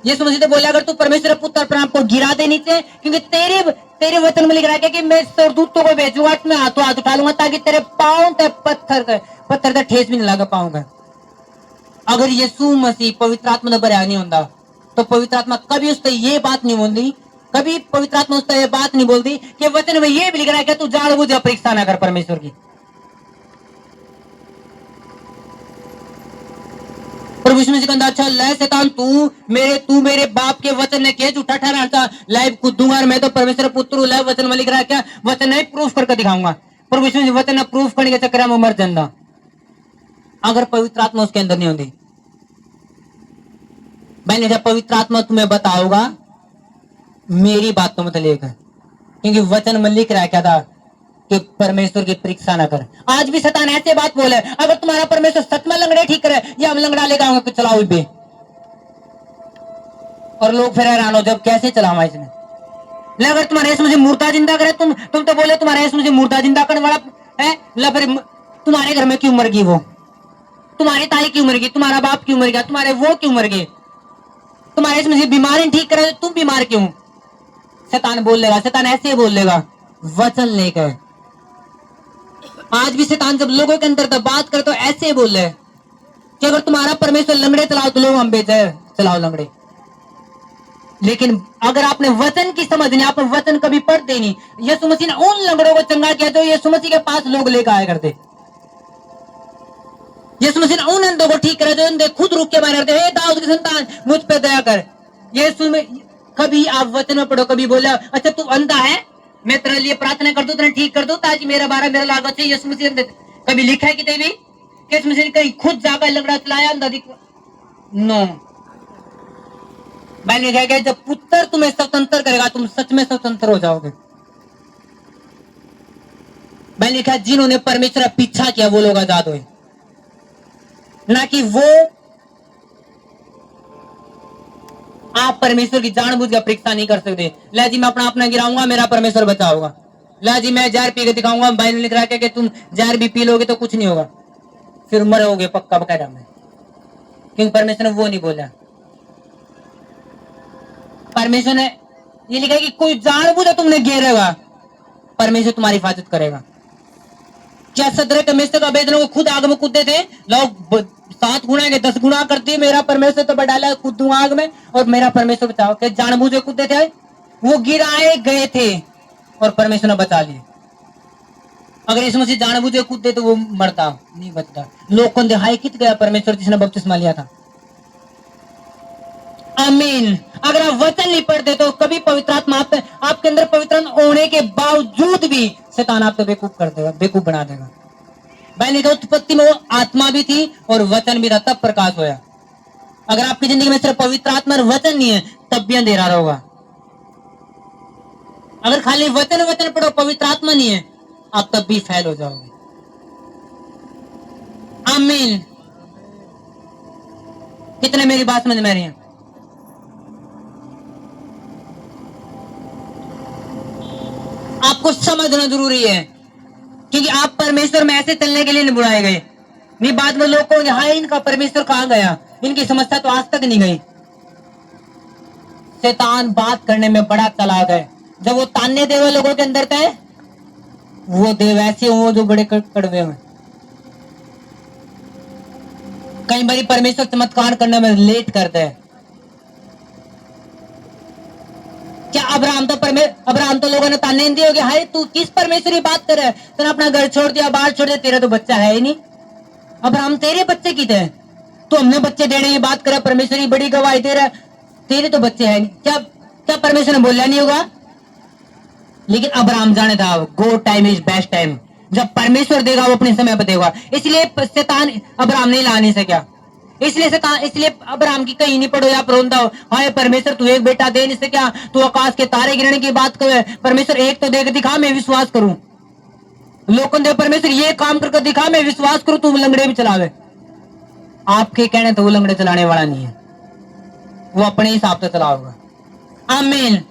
यीशु मसीह तो बोले अगर तू परमेश्वर पुत्र अपने आप को गिरा दे नीचे, क्योंकि तेरे वचन में लिख रहा है कि मैं सरदूतों को भेजूंगा, मैं हाथों हाथ उठा लूंगा ताकि तेरे पांव ते पत्थर का ठेस भी नहीं लगा पाऊंगा। अगर यीशु मसीह पवित्र आत्मा ने भरा नहीं होता तो पवित्र आत्मा कभी उससे ये बात नहीं बोलती, कभी पवित्र आत्मा उससे ये बात नहीं बोलती कि वचन में ये भी लिख रहा है कि तू जानबूझ परीक्षा ना कर परमेश्वर की। प्रभु यीशु मसीह कहता अच्छा ले शैतान तू मेरे बाप के वचन ने के झूठा ठहराता लाइव कूदूंगा और मैं तो परमेश्वर पुत्र हूं लाइव वचन में लिख रहा है क्या वचन नहीं प्रूफ करके दिखाऊंगा। प्रभु यीशु मसीह वचन प्रूफ करने के चक्कर में मर जाता अगर पवित्र आत्मा उसके अंदर नहीं होती। मैंने जब पवित्र आत्मा तुम्हें बताओगा मेरी बातों में लेकर क्योंकि वचन में लिख रहा है क्या था कि परमेश्वर की परीक्षा ना कर। आज भी शैतान ऐसे बात बोले अगर तुम्हारा परमेश्वर सच में लंगड़े ठीक करे या हम लंगड़ा लेकर आऊंगा तो चलाओ भी और लोग फिर हैरान हो जब कैसे चलावा इसने। अगर तुम्हारे यीशु मुझे मुर्दा जिंदा करे तुम तो बोले तुम्हारे यीशु मुझे मुर्दा जिंदा करने वाला है ला फिर तुम्हारे घर में क्यों मर गई वो तुम्हारी ताई क्यों मर गई तुम्हारा बाप क्यों मर गया तुम्हारे वो क्यों मर गए तुम्हारे यीशु मुझे बीमारी ठीक करे तुम बीमार क्यों। शैतान बोल लेगा शैतान ऐसे ही बोल लेगा वचन लेकर। आज भी शैतान जब लोगों के अंदर बात करे तो ऐसे ही बोल रहे कि अगर तुम्हारा परमेश्वर लंगड़े चलाओ तो लोग हम बेचे चलाओ लंगड़े। लेकिन अगर आपने वचन की समझ नहीं आपने वचन कभी पढ़ते नहीं यीशु मसीह ने उन लंगड़ों को चंगा किया जो यीशु मसीह के पास लोग लेकर आया करते। यीशु मसीह ने उन अंधों को ठीक करा जो अंधे खुद रुक के मारे करते हे दाऊद की संतान मुझ पे दया कर। यीशु में कभी आप वचन में पढ़ो कभी बोला अच्छा तू अंधा है मैं तेरे लिए प्रार्थना कर दूं तेरे ठीक कर दूं ताकि मेरा बारा मेरा लागत है। यीशु मसीह कभी लिखा है कि भी यीशु मसीह ने कहीं खुद जाकर लंगड़ा चलाया अंधा दिखा नो। मैंने कहा कि जब पुत्र तुम्हें स्वतंत्र करेगा तुम सच में स्वतंत्र हो जाओगे। मैंने कहा जिन्होंने परमेश्वर का पीछा किया वो लोग आजाद हुए ना कि वो आप परमेश्वर की जानबूझ कर परीक्षा नहीं कर सकते। ला जी मैं अपना गिराऊंगा मेरा परमेश्वर बचाओगा। ला जी मैं जहर पी के दिखाऊंगा बाइबल लिख रहा है कि तुम जहर भी पी लोगे तो कुछ नहीं होगा फिर मरोगे पक्का बकायदा में क्योंकि परमेश्वर ने वो नहीं बोला। परमेश्वर ने ये लिखा है कि कोई जानबूझ तुमने घेरेगा परमेश्वर तुम्हारी हिफाजत करेगा। क्या सदरक मेषक अबेदनगो को खुद आग में कूदे थे लोग 7 गुना के 10 गुना करती मेरा परमेश्वर तो डाला कूदूंगा आग में और मेरा परमेश्वर बचाओ। क्या जानबूझे कूदे थे वो गिराए गए थे और परमेश्वर ने बचा लिए। अगर यीशु मसीह जानबूझे कूदते तो वो मरता नहीं बचता। लोग को दिहाई कित गया परमेश्वर जिसने बपतिस्मा लिया था। आमीन। अगर आप वचन नहीं पढ़ते तो कभी पवित्र आत्मा आपके अंदर पवित्र होने के बावजूद भी शैतान आपको बेवकूफ कर देगा बेवकूफ बना देगा। मैंने कहा उत्पत्ति में वो आत्मा भी थी और वचन भी था तब प्रकाश होया। अगर आपकी जिंदगी में सिर्फ पवित्र आत्मा और वचन नहीं है तब भी अंधेरा रहेगा। अगर खाली वचन वचन पढ़ो पवित्र आत्मा नहीं है आप तब भी फेल हो जाओगे। आमीन। कितने मेरी बात समझ में आ रही है। आपको समझना जरूरी है क्योंकि आप परमेश्वर में ऐसे चलने के लिए नहीं बुलाए गए। नहीं बाद में लोग को हाँ इनका परमेश्वर कहां गया इनकी समस्या तो आज तक नहीं गई। शैतान बात करने में बड़ा चालाक है। जब वो ताने देवे लोगों के अंदर थे वो देव ऐसे हो जो बड़े कड़वे हुए। कई बार परमेश्वर चमत्कार करने में लेट करते हैं। क्या अब्राहम तो लोगों ने ताने दिए होंगे हाय तू किस परमेश्वर की बात कर रहा है तूने अपना घर छोड़ दिया बाहर छोड़ दिया तेरा तो बच्चा है ही नहीं। अब्राहम तेरे बच्चे की थे तो हमने बच्चे देने की बात करा परमेश्वर की बड़ी गवाही दे रहा तेरे तो बच्चे है क्या परमेश्वर ने बोला नहीं होगा। लेकिन अब्राहम जाने था गो टाइम इज बेस्ट टाइम। जब परमेश्वर देगा वो अपने समय पर देगा। इसलिए शैतान अब्राहम नहीं ला नहीं सका। इसलिए अब्राहम की कहीं नहीं पढ़ो या रोंदा हो हाय परमेश्वर तू एक बेटा दे नहीं सका तू आकाश के तारे गिरने की बात करे परमेश्वर एक तो देकर दिखा मैं विश्वास करूं। लोगों ने परमेश्वर ये काम करके दिखा मैं विश्वास करूं तू लंगड़े भी चलावे। आपके कहने तो वो लंगड़े चलाने वाला नहीं है वो अपने हिसाब से चलाओगा। आमीन।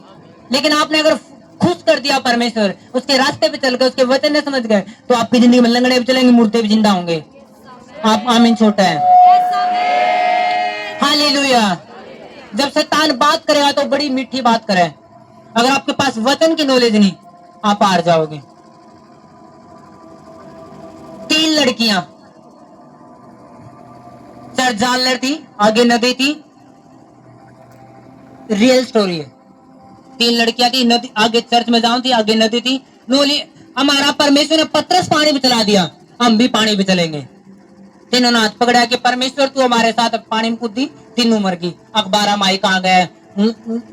लेकिन आपने अगर खुश कर दिया परमेश्वर उसके रास्ते पे चल गए उसके वचन ने समझ गए तो आपकी जिंदगी में लंगड़े भी चलेंगे मुर्दे भी जिंदा होंगे। आप आमीन छोटा है। हालेलुया। जब शैतान बात करेगा तो बड़ी मीठी बात करे। अगर आपके पास वचन की नॉलेज नहीं आप हार जाओगे। 3 लड़कियां चर्च जानलर थी आगे नदी थी रियल स्टोरी है। 3 लड़कियां थी नदी आगे चर्च में जाऊं थी आगे नदी थी नोली हमारा परमेश्वर ने पतरस पानी पे चला दिया हम भी पानी पे चलेंगे। तीनों ने हाथ पकड़ा कि परमेश्वर तू हमारे साथ पानी में कूदी, तीनों मर गई। अखबारा माई कहाँ गए?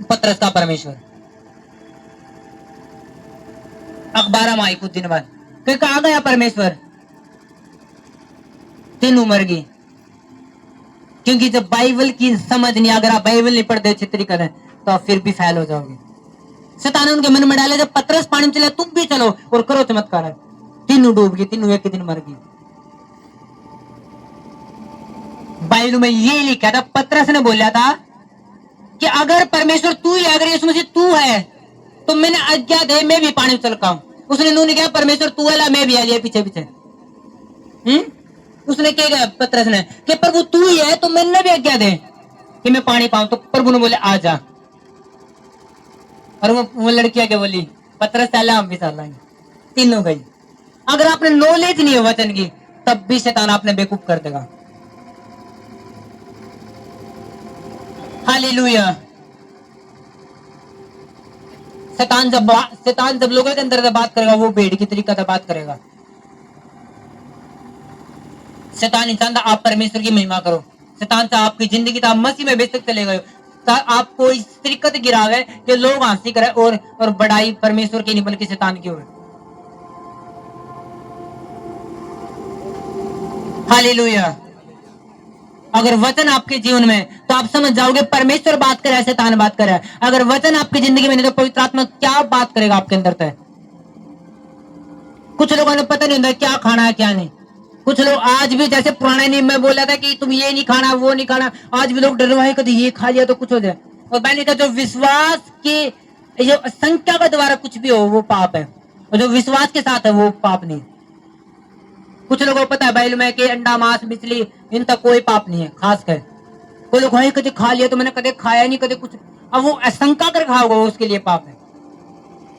पतरस का परमेश्वर अखबारा माई कुछ दिन बाद फिर कहाँ गया परमेश्वर? तीनों मर गई। क्योंकि जब बाइबल की समझ नहीं, अगर आप बाइबल नहीं पढ़ते अच्छी तरीके से तो आप फिर भी फेल हो जाओगे। शैतान ने उनके मन में डाला जब पतरस पानी में चले तुम भी चलो और करो चमत्कार। तीनों डूब गई, तीनों एक दिन मर गई। बाइबल में ये लिखा था, पतरस ने बोला था कि अगर परमेश्वर तू ही, अगर यीशु मसीह तू है तो मैंने आज्ञा दे मैं भी पानी में चल पाऊं। उसने उन्होंने कहा परमेश्वर तू है, मैं भी आ जाए पीछे पीछे। उसने क्या कहा पतरस ने कि प्रभु तू ही है तो मैंने भी आज्ञा दे कि मैं पानी पाऊं। तो प्रभु ने बोले आ जा। और वो लड़कियां क्या बोली? पतरस चला, हम भी चलेंगे। तीनों गई। अगर आपने नॉलेज नहीं है वचन की तब भी शैतान आपने बेवकूफ कर देगा। हालेलुया। शैतान जब लोगों के अंदर से बात करेगा वो भेड़ की तरीका से बात करेगा। शैतान नहीं चाहता आप परमेश्वर की महिमा करो। शैतान से आपकी जिंदगी तो आप मसीह में बेशक चले गए, आपको इस तरीके से गिरावे कि लोग हंसी करे और बड़ाई परमेश्वर की नहीं बल्कि शैतान की हो। हालेलुया। अगर वचन आपके जीवन में तो आप समझ जाओगे परमेश्वर बात करे, शैतान बात करे। अगर वचन आपकी जिंदगी में नहीं तो पवित्र आत्मा क्या बात करेगा आपके अंदर तक। कुछ लोगों ने पता नहीं होता क्या खाना है क्या नहीं। कुछ लोग आज भी जैसे पुराने नियम में बोला था कि तुम ये नहीं खाना वो नहीं खाना, आज भी लोग डरवाए कभी ये खा लिया तो कुछ हो जाए। और मैंने कहा जो विश्वास की जो संख्या के द्वारा कुछ भी हो वो पाप है, और जो विश्वास के साथ है वो पाप नहीं। कुछ लोगों को पता है बाइबल में कि अंडा मांस मछली इनका कोई पाप नहीं है। खास कर कोई लोग कभी खा लिया तो मैंने कभी खाया नहीं कभी कुछ, अब वो शंका कर खा होगा उसके लिए पाप है।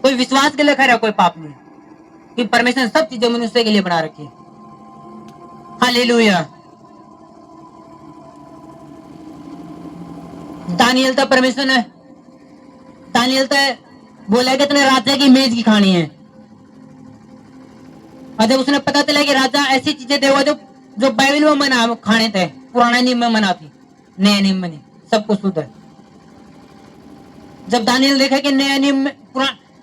कोई विश्वास के लिए खा रहा कोई पाप नहीं, कि परमेश्वर ने सब चीजें मनुष्य के लिए बना रखी है। हालेलुया। दानियल था परमेश्वर ने, दानियल था बोला कि तुमने राजा की मेज की खानी है। और जब उसने पता चला कि राजा ऐसी चीजें देगा जो बाइबल में मना खाने थे, पुराना नियम में मना थी, नया नियम में नहीं, सब कुछ शुद्ध है। जब दानियल देखा कि नया नियम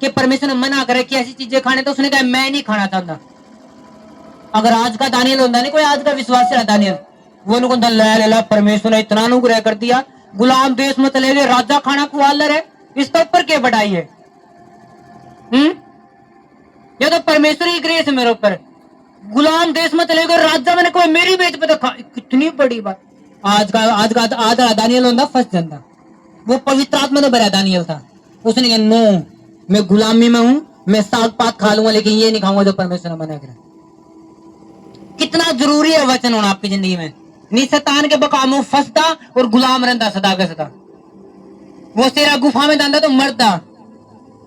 के परमेश्वर ने मना करे कि ऐसी चीजें खाने, तो उसने कहा मैं नहीं खाना चाहता। अगर आज का दानियल होता नहीं, कोई आज का विश्वास है दानियल, वो लोग ला परमेश्वर ने इतना अनुग्रह कर दिया, गुलाम देश में चले गए, राजा खाना खुआ ले रहे, इसके ऊपर क्या बढ़ाई है? ये तो परमेश्वर की ग्रेस है मेरे ऊपर। गुलाम देश में चले गए, राजा मैंने कोई मेरी बेच पे तो कितनी बड़ी बात। आज का दानियल होता फंस जाता। वो पवित्र आत्मा तो भरा दानियल था। उसने कहा नो, मैं गुलामी में हूं, मैं साग पात खा लूंगा लेकिन ये नहीं खाऊंगा जो परमेश्वर ने मना करा। कितना जरूरी है वचन होना आपकी जिंदगी में। नहीं शैतान के बकामों फंसता और गुलाम रहता सदा का सदा। वो तेरा गुफा में जाता तो मरता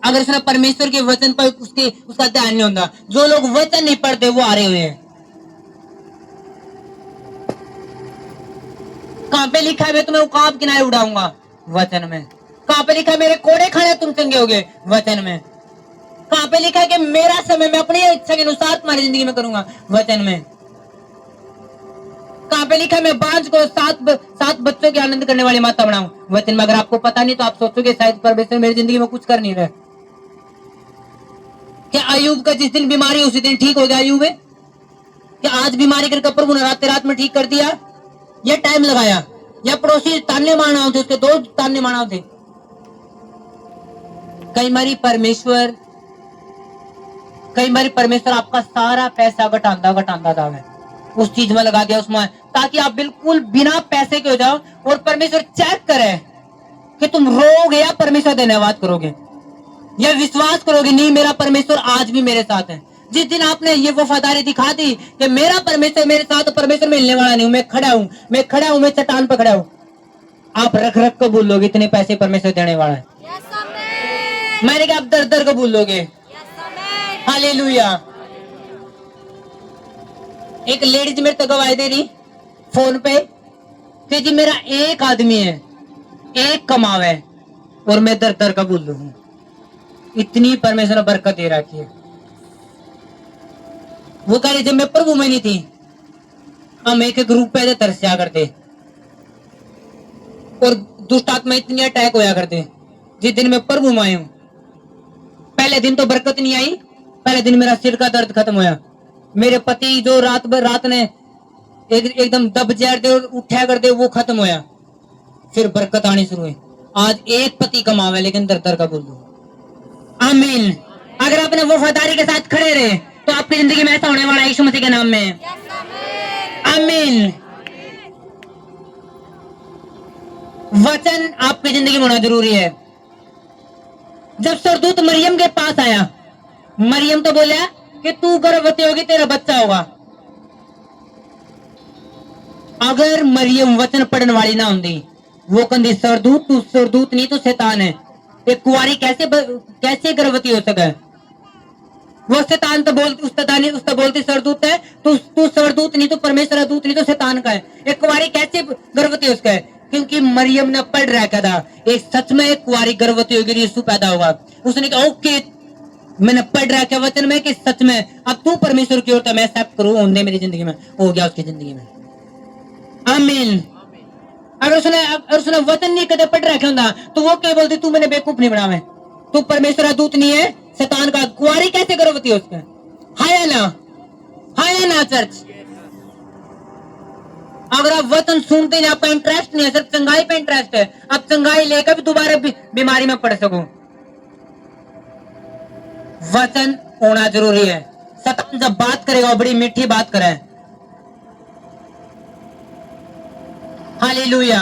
अगर उसने परमेश्वर के वचन पर उसका ध्यान नहीं होता। जो लोग वचन नहीं पढ़ते वो हारे हुए हैं। कहां पे लिखा है मैं तुम्हें उकाब किनारे उड़ाऊंगा? वचन में। कहां पे लिखा है मेरे कोड़े खाने तुम चंगे होगे? वचन में। कहां पे लिखा है कि मेरा समय मैं अपनी इच्छा के अनुसार तुम्हारी जिंदगी में करूंगा? वचन में। कहां पे लिखा है मैं बांझ को सात बच्चों के आनंद करने वाली माता बनाऊं? वचन में। अगर आपको पता नहीं तो आप सोचोगे शायद परमेश्वर मेरी जिंदगी में कुछ कर नहीं रहा। क्या अयूब का जिस दिन बीमारी उसी दिन ठीक हो गया अयूब है? क्या आज बीमारी करके प्रभु ने रात में ठीक कर दिया? ये टाइम लगाया? या पड़ोसी ताने मारना होते, उसके दो ताने मारना होते? कई बारी परमेश्वर आपका सारा पैसा घटांदा जावे, उस चीज में लगा दिया उसमें, ताकि आप बिल्कुल बिना पैसे के हो जाओ और परमेश्वर चेक करे कि तुम रोगे या परमेश्वर धन्यवाद करोगे या विश्वास करोगे नहीं मेरा परमेश्वर आज भी मेरे साथ है। जिस दिन आपने ये वफादारी दिखा दी कि मेरा परमेश्वर मेरे साथ, तो परमेश्वर मिलने वाला नहीं हूं, मैं खड़ा हूं, मैं चट्टान पर खड़ा हूं, आप रख को भूल लोगे इतने पैसे परमेश्वर देने वाला है। मैंने कहा आप दर को भूल लोगे। हालेलुया। एक लेडीज मेरे तो गवाही दे रही फोन पे कि जी मेरा एक आदमी है, एक कमावे और मैं दर का भूल लूं। इतनी परमेश्वर ने बरकत दे रखी है। वो कह रही जब मैं प्रभु में नहीं थी, हम एक एक रुपए दे तरसिया करते और दुष्ट आत्मा इतनी अटैक होया करते। जिस दिन मैं प्रभु में आया हूं, पहले दिन तो बरकत नहीं आई, पहले दिन मेरा सिर का दर्द खत्म होया। मेरे पति जो रात भर रात ने एकदम दब जैर दे और उठा कर दे, वो खत्म होया। फिर बरकत आनी शुरू हुई। आज एक पति कमावे लेकिन दर दर का बोल दो। आमीन। अगर अपने वफादारी के साथ खड़े रहे तो आपकी जिंदगी में ऐसा होने वाला है यीशु मसीह के नाम में। आमीन। वचन आपकी जिंदगी में होना जरूरी है। जब सरदूत मरियम के पास आया, मरियम तो बोला कि तू गर्भवती होगी, तेरा बच्चा होगा। अगर मरियम वचन पढ़ने वाली ना होती, वो कहती सरदूत, तू सरदूत नहीं तो शैतान है। एक कुंवारी कैसे गर्भवती हो सके? वो शैतान तो बोलती, उस बोलती सरदूत है, तू सरदूत नहीं तो परमेश्वर दूत नहीं तो शैतान का है। एक कुंवारी कैसे गर्भवती हो सके? क्योंकि मरियम ने पढ़ रखा था एक सच में एक कुंवारी गर्भवती होगी, यीशु पैदा होगा। उसने कहा ओके, मैंने पढ़ रखा वचन में कि सच में अब तू परमेश्वर की ओर तो मैं एक्सेप्ट करूं, होने मेरी जिंदगी में हो गया, उसकी जिंदगी में। आमीन। अगर उसने वचन नहीं कदे पढ़ रखा होता तो वो क्या बोलती, तू मैंने बेवकूफ नहीं बनावे, तू परमेश्वर दूत नहीं है, शैतान का। कुंवारी कैसे गर्भवती हो उसमें? हाय ना चर्च। अगर आप वचन सुनते हैं, आपका इंटरेस्ट नहीं है, सिर्फ चंगाई पे इंटरेस्ट है, आप चंगाई लेकर भी दोबारा बीमारी में पड़ सको। वचन होना जरूरी है। शैतान जब बात करेगा बड़ी मीठी बात करे। हालेलुया।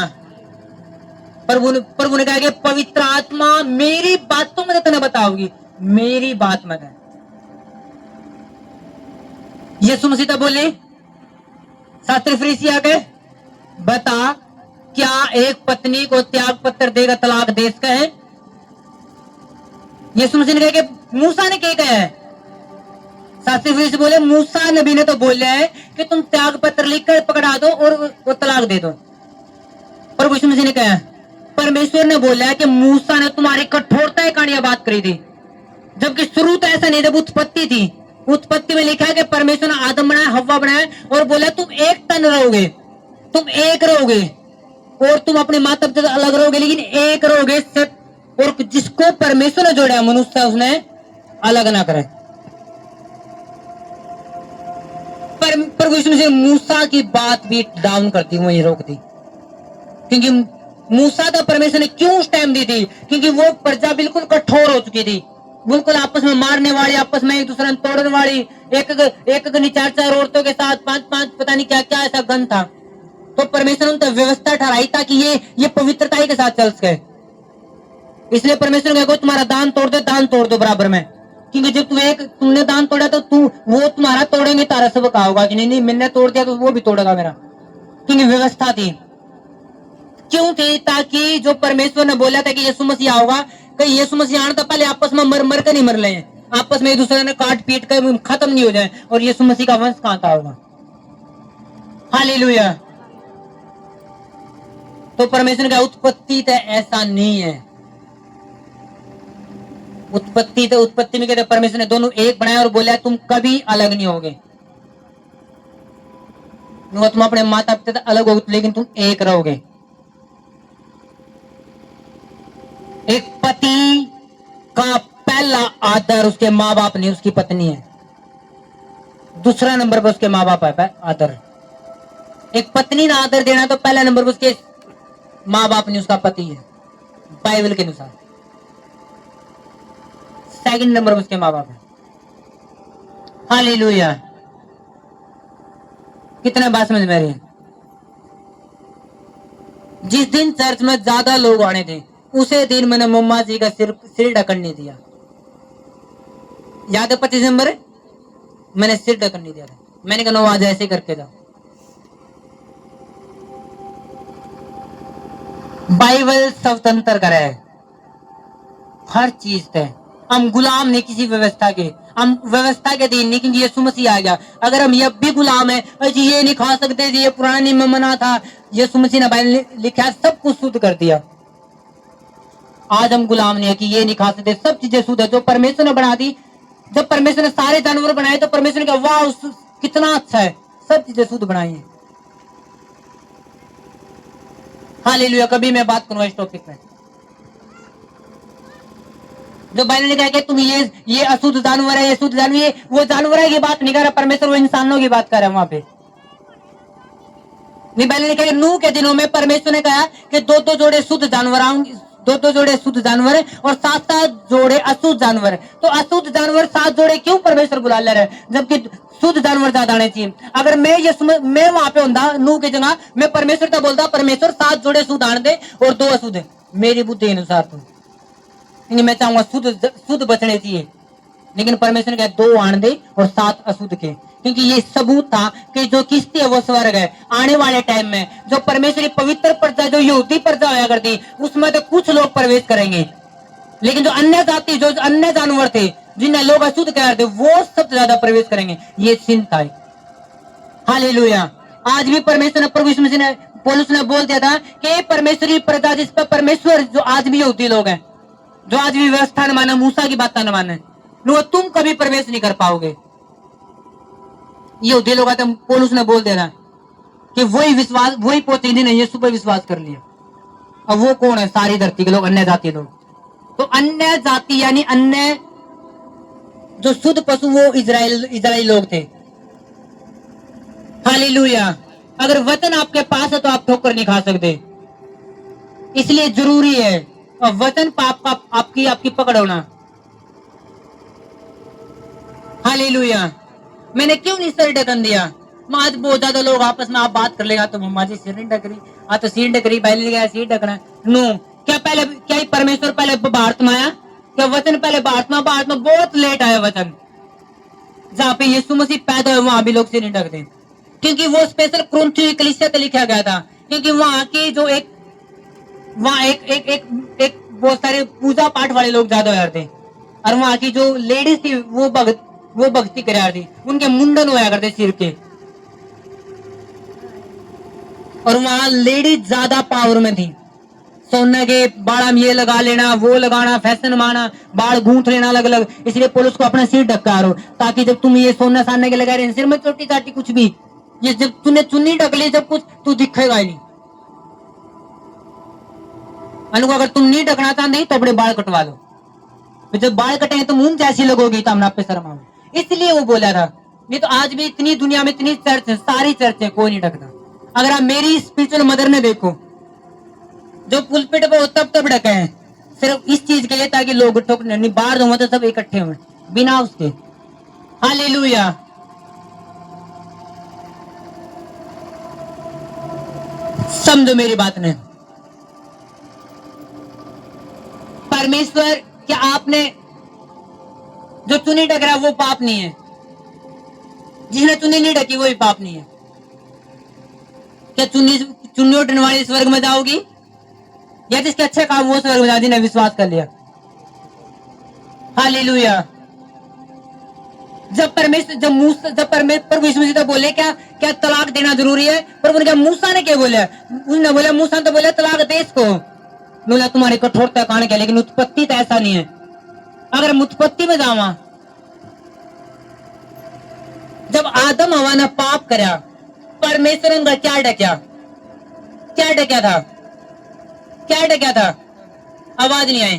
प्रभु ने कहा कि पवित्र आत्मा मेरी बातों में तुम्हें बताओगी, मेरी बात में। यीशु मसीह तो बोले, शास्त्री फरीसी आके बता, क्या एक पत्नी को त्याग पत्र देगा तलाक दे सकता है? यीशु मसीह ने कहा कि मूसा ने क्या कहा है? शास्त्री फरीसी बोले, मूसा नबी ने तो बोला है कि तुम त्याग पत्र लिखकर पकड़ा दो और वो तलाक दे दो। प्रभु यीशु मसीह ने कहा, परमेश्वर ने बोला है कि मूसा ने तुम्हारी कठोरता की कहानियां बात करी थी, जबकि शुरू तो ऐसा नहीं, जब उत्पत्ति थी, उत्पत्ति में लिखा है कि परमेश्वर ने आदम बनाया, हव्वा बनाया और बोला तुम एक तन रहोगे, तुम एक रहोगे और तुम अपने माता पिता से अलग रहोगे, लेकिन एक रहोगे। और जिसको परमेश्वर ने जोड़ा मनुष्य उसने अलग ना करे। प्रभु यीशु मसीह मूसा की बात भी डाउन करती, वही रोक दी। क्योंकि मूसा तो परमेश्वर ने क्यों उस टाइम दी थी? क्योंकि वो प्रजा बिल्कुल कठोर हो चुकी थी, बिल्कुल आपस में मारने वाली, आपस में एक दूसरे को तोड़ने वाली, एक चार चार औरतों के साथ पांच पता नहीं क्या क्या ऐसा गन था। तो परमेश्वर ने तो व्यवस्था ठहराई था कि ये पवित्रता के साथ चल सके। इसलिए परमेश्वर ने कहा तुम्हारा दान तोड़ दो बराबर में, क्योंकि जब तुमने दान तोड़ा तो वो तुम्हारा तोड़ेंगे, तारा सब कहा होगा कि नहीं मैंने तोड़ दिया तो वो भी तोड़ेगा मेरा, क्योंकि व्यवस्था थी। क्यों थी? ताकि जो परमेश्वर ने बोला था कि यीशु मसीह आओगा, कहीं यीशु मसीह आने तो पहले आपस में मर कर नहीं मर ले, आपस में एक दूसरे ने काट पीट कर खत्म नहीं हो जाए, और यीशु मसीह का वंश कहां था होगा। हालेलुया। तो परमेश्वर का उत्पत्ति तो ऐसा नहीं है। उत्पत्ति में कहते परमेश्वर ने दोनों एक बनाया और बोला तुम कभी अलग नहीं होगे। तुम अपने माता पिता से अलग हो लेकिन तुम एक रहोगे। एक पति का पहला आदर उसके माँ बाप नहीं, उसकी पत्नी है। दूसरा नंबर पर उसके माँ बाप है आदर। एक पत्नी ने आदर देना तो पहला नंबर पर उसके माँ बाप नहीं, उसका पति है बाइबल के अनुसार। सेकंड नंबर पर उसके माँ बाप है। हालेलुया। कितने बात समझ में आ रही है? जिस दिन चर्च में ज्यादा लोग आने थे उसे दिन मैंने मम्मा जी का सिर ढकन नहीं दिया। याद है 25 नंबर मैंने सिर ढकन नहीं दिया था। मैंने कहा आज ऐसे करके जाओ। बाइबल स्वतंत्र करे हर चीज से। हम गुलाम नहीं किसी व्यवस्था के, हम व्यवस्था के अधीन नहीं, क्योंकि यीशु मसीह आ गया। अगर हम ये भी गुलाम है, जी ये नहीं खा सकते, जी ये पुराना नियम मना था, यीशु मसीह ने बाइबल लिखा सब कुछ शुद्ध कर दिया। आज हम गुलाम नहीं है कि ये नहीं खा सकते, सब चीजें शुद्ध है जो परमेश्वर ने बना दी। जब परमेश्वर ने सारे जानवर बनाए तो परमेश्वर ने कहा वाह कितना अच्छा है, सब चीजें शुद्ध बनाई है। हालेलुया। कभी मैं बात करूंगा इस टॉपिक में। जो बाइबल ने कहा कि तुम ये अशुद्ध जानवर है, ये शुद्ध जानवर, ये वो जानवर की बात नहीं कर रहा परमेश्वर, वो इंसानों की बात कर रहा है वहां पे। नहीं, बाइबल ने कहा नूह के दिनों में परमेश्वर ने कहा कि दो दो जोड़े शुद्ध जानवर आऊंगे, दो दो जोड़े शुद्ध जानवर है और सात सात जोड़े अशुद्ध जानवर है। तो अशुद्ध जानवर 7 जोड़े क्यों परमेश्वर बुला ले रहे हैं, जबकि शुद्ध जानवर ज्यादा आने चाहिए। अगर मैं वहां पे होता नूह की जगह, मैं परमेश्वर का बोलता परमेश्वर 7 जोड़े शुद्ध आने दे और 2 अशुद्ध है, मेरी बुद्धि अनुसार। तो मैं चाहूंगा शुद्ध बचने चाहिए, लेकिन परमेश्वर ने कहा 2 आने दे और 7 अशुद्ध के, क्योंकि ये सबूत था कि जो किस्ती है वो स्वर्ग है। आने वाले टाइम में जो परमेश्वरी पवित्र प्रजा, जो यहूदी प्रजा होया करती, उसमें तो कुछ लोग प्रवेश करेंगे, लेकिन जो अन्य जाति, जो अन्य जानवर थे, जिन्हें लोग अशुद्ध कह रहे थे, वो सबसे ज्यादा प्रवेश करेंगे। ये चिन्ह था। हालेलुया। आज भी परमेश्वर ने, प्रभु यीशु मसीह ने, पौलुस ने बोल दिया था कि परमेश्वरी प्रजा जिस पर परमेश्वर, जो आज भी यहूदी लोग हैं, जो आज भी व्यवस्था न माने, मूसा की बात न माने, तुम कभी प्रवेश नहीं कर पाओगे। यहूदी लोग आते, पौलुस ने बोल दिया कि वही विश्वास, वही पोते जिन्हें यीशु पर विश्वास कर लिया। अब वो कौन है? सारी धरती के लोग, अन्य जाति लोग। तो अन्य जाति यानी अन्य जो शुद्ध पशु, वो इजराइली लोग थे। हालेलुया। अगर वचन आपके पास है तो आप ठोकर नहीं खा सकते, इसलिए जरूरी है और वचन पाप का आपकी पकड़ होना। हालेलुया। मैंने क्यों नहीं सिर ढकन दिया? आज बहुत ज्यादा लोग आपस में आप बात कर लेगा तो मम्मा जी सिर नहीं ढक रही, तो सिर ढक रही, पहले गया सिर ढकना। नो, क्या पहले, क्या परमेश्वर पहले भारत में आया? क्या वचन पहले भारत में बहुत लेट आया वचन। जहाँ पे यीशु मसीह पैदा हुए वहां भी लोग सिर नहीं ढकते, क्योंकि वो स्पेशल कुरिन्थियों कलीसिया से लिखा गया था, क्योंकि वहां की जो वहां एक बहुत सारे पूजा पाठ वाले लोग ज्यादा हो थे, और वहां की जो लेडीज थी वो भक्ति करा थी, उनके मुंडन होया करते सिर के, और वहां लेडीज ज्यादा पावर में थी। सोने के बाल में ये लगा लेना, वो लगाना, फैशन माना, बाल गूंथ लेना अलग अलग, इसलिए पुलिस को अपना सिर ढका रहो, ताकि जब तुम ये सोना सामने के लगा रहे सिर में छोटी चाटी कुछ भी, ये जब तूने चुन्नी ढक ली, जब कुछ तू दिखेगा ही नहीं। अनुको अगर तुम नहीं ढकना चाहते तो अपने बाल कटवा लो, जब बाल कटेंगे तो मुंह जैसी लगोगी तो हम आप पे शर्म आओगे। इसलिए वो बोला था। नहीं तो आज भी इतनी दुनिया में इतनी चर्च है, सारी चर्च है, कोई नहीं ढकता। अगर आप मेरी स्पिरिचुअल मदर ने देखो, जो पुलपिट पे तब ढके हैं सिर्फ इस चीज के लिए ताकि लोग ठोक नहीं, बाहर दो तो सब इकट्ठे हुए बिना उसके। हालेलुया। समझो मेरी बात ने, परमेश्वर, क्या आपने जो चुन्नी ढक रहा है वो पाप नहीं है? जिसने चुन्नी नहीं ढकी वही पाप नहीं है। क्या चुन्नी उठने वाली स्वर्ग में जाओगी, या जिसके अच्छे काम वो स्वर्ग में जाओगी, जिन्हें विश्वास कर लिया? हालेलुया। जब प्रभु यीशु मसीह बोले क्या तलाक देना जरूरी है, पर उन्होंने मूसा ने क्या बोला? उसने बोला, मूसा ने तो बोला तलाक दे इसको। बोला तुम्हारी कठोरता कारण क्या, लेकिन उत्पत्ति तो ऐसा नहीं है। अगर उत्पत्ति में जावा, जब आदम हवा ने पाप करा, परमेश्वर उनका क्या ढक्या था? क्या ढक्या था? आवाज नहीं आई।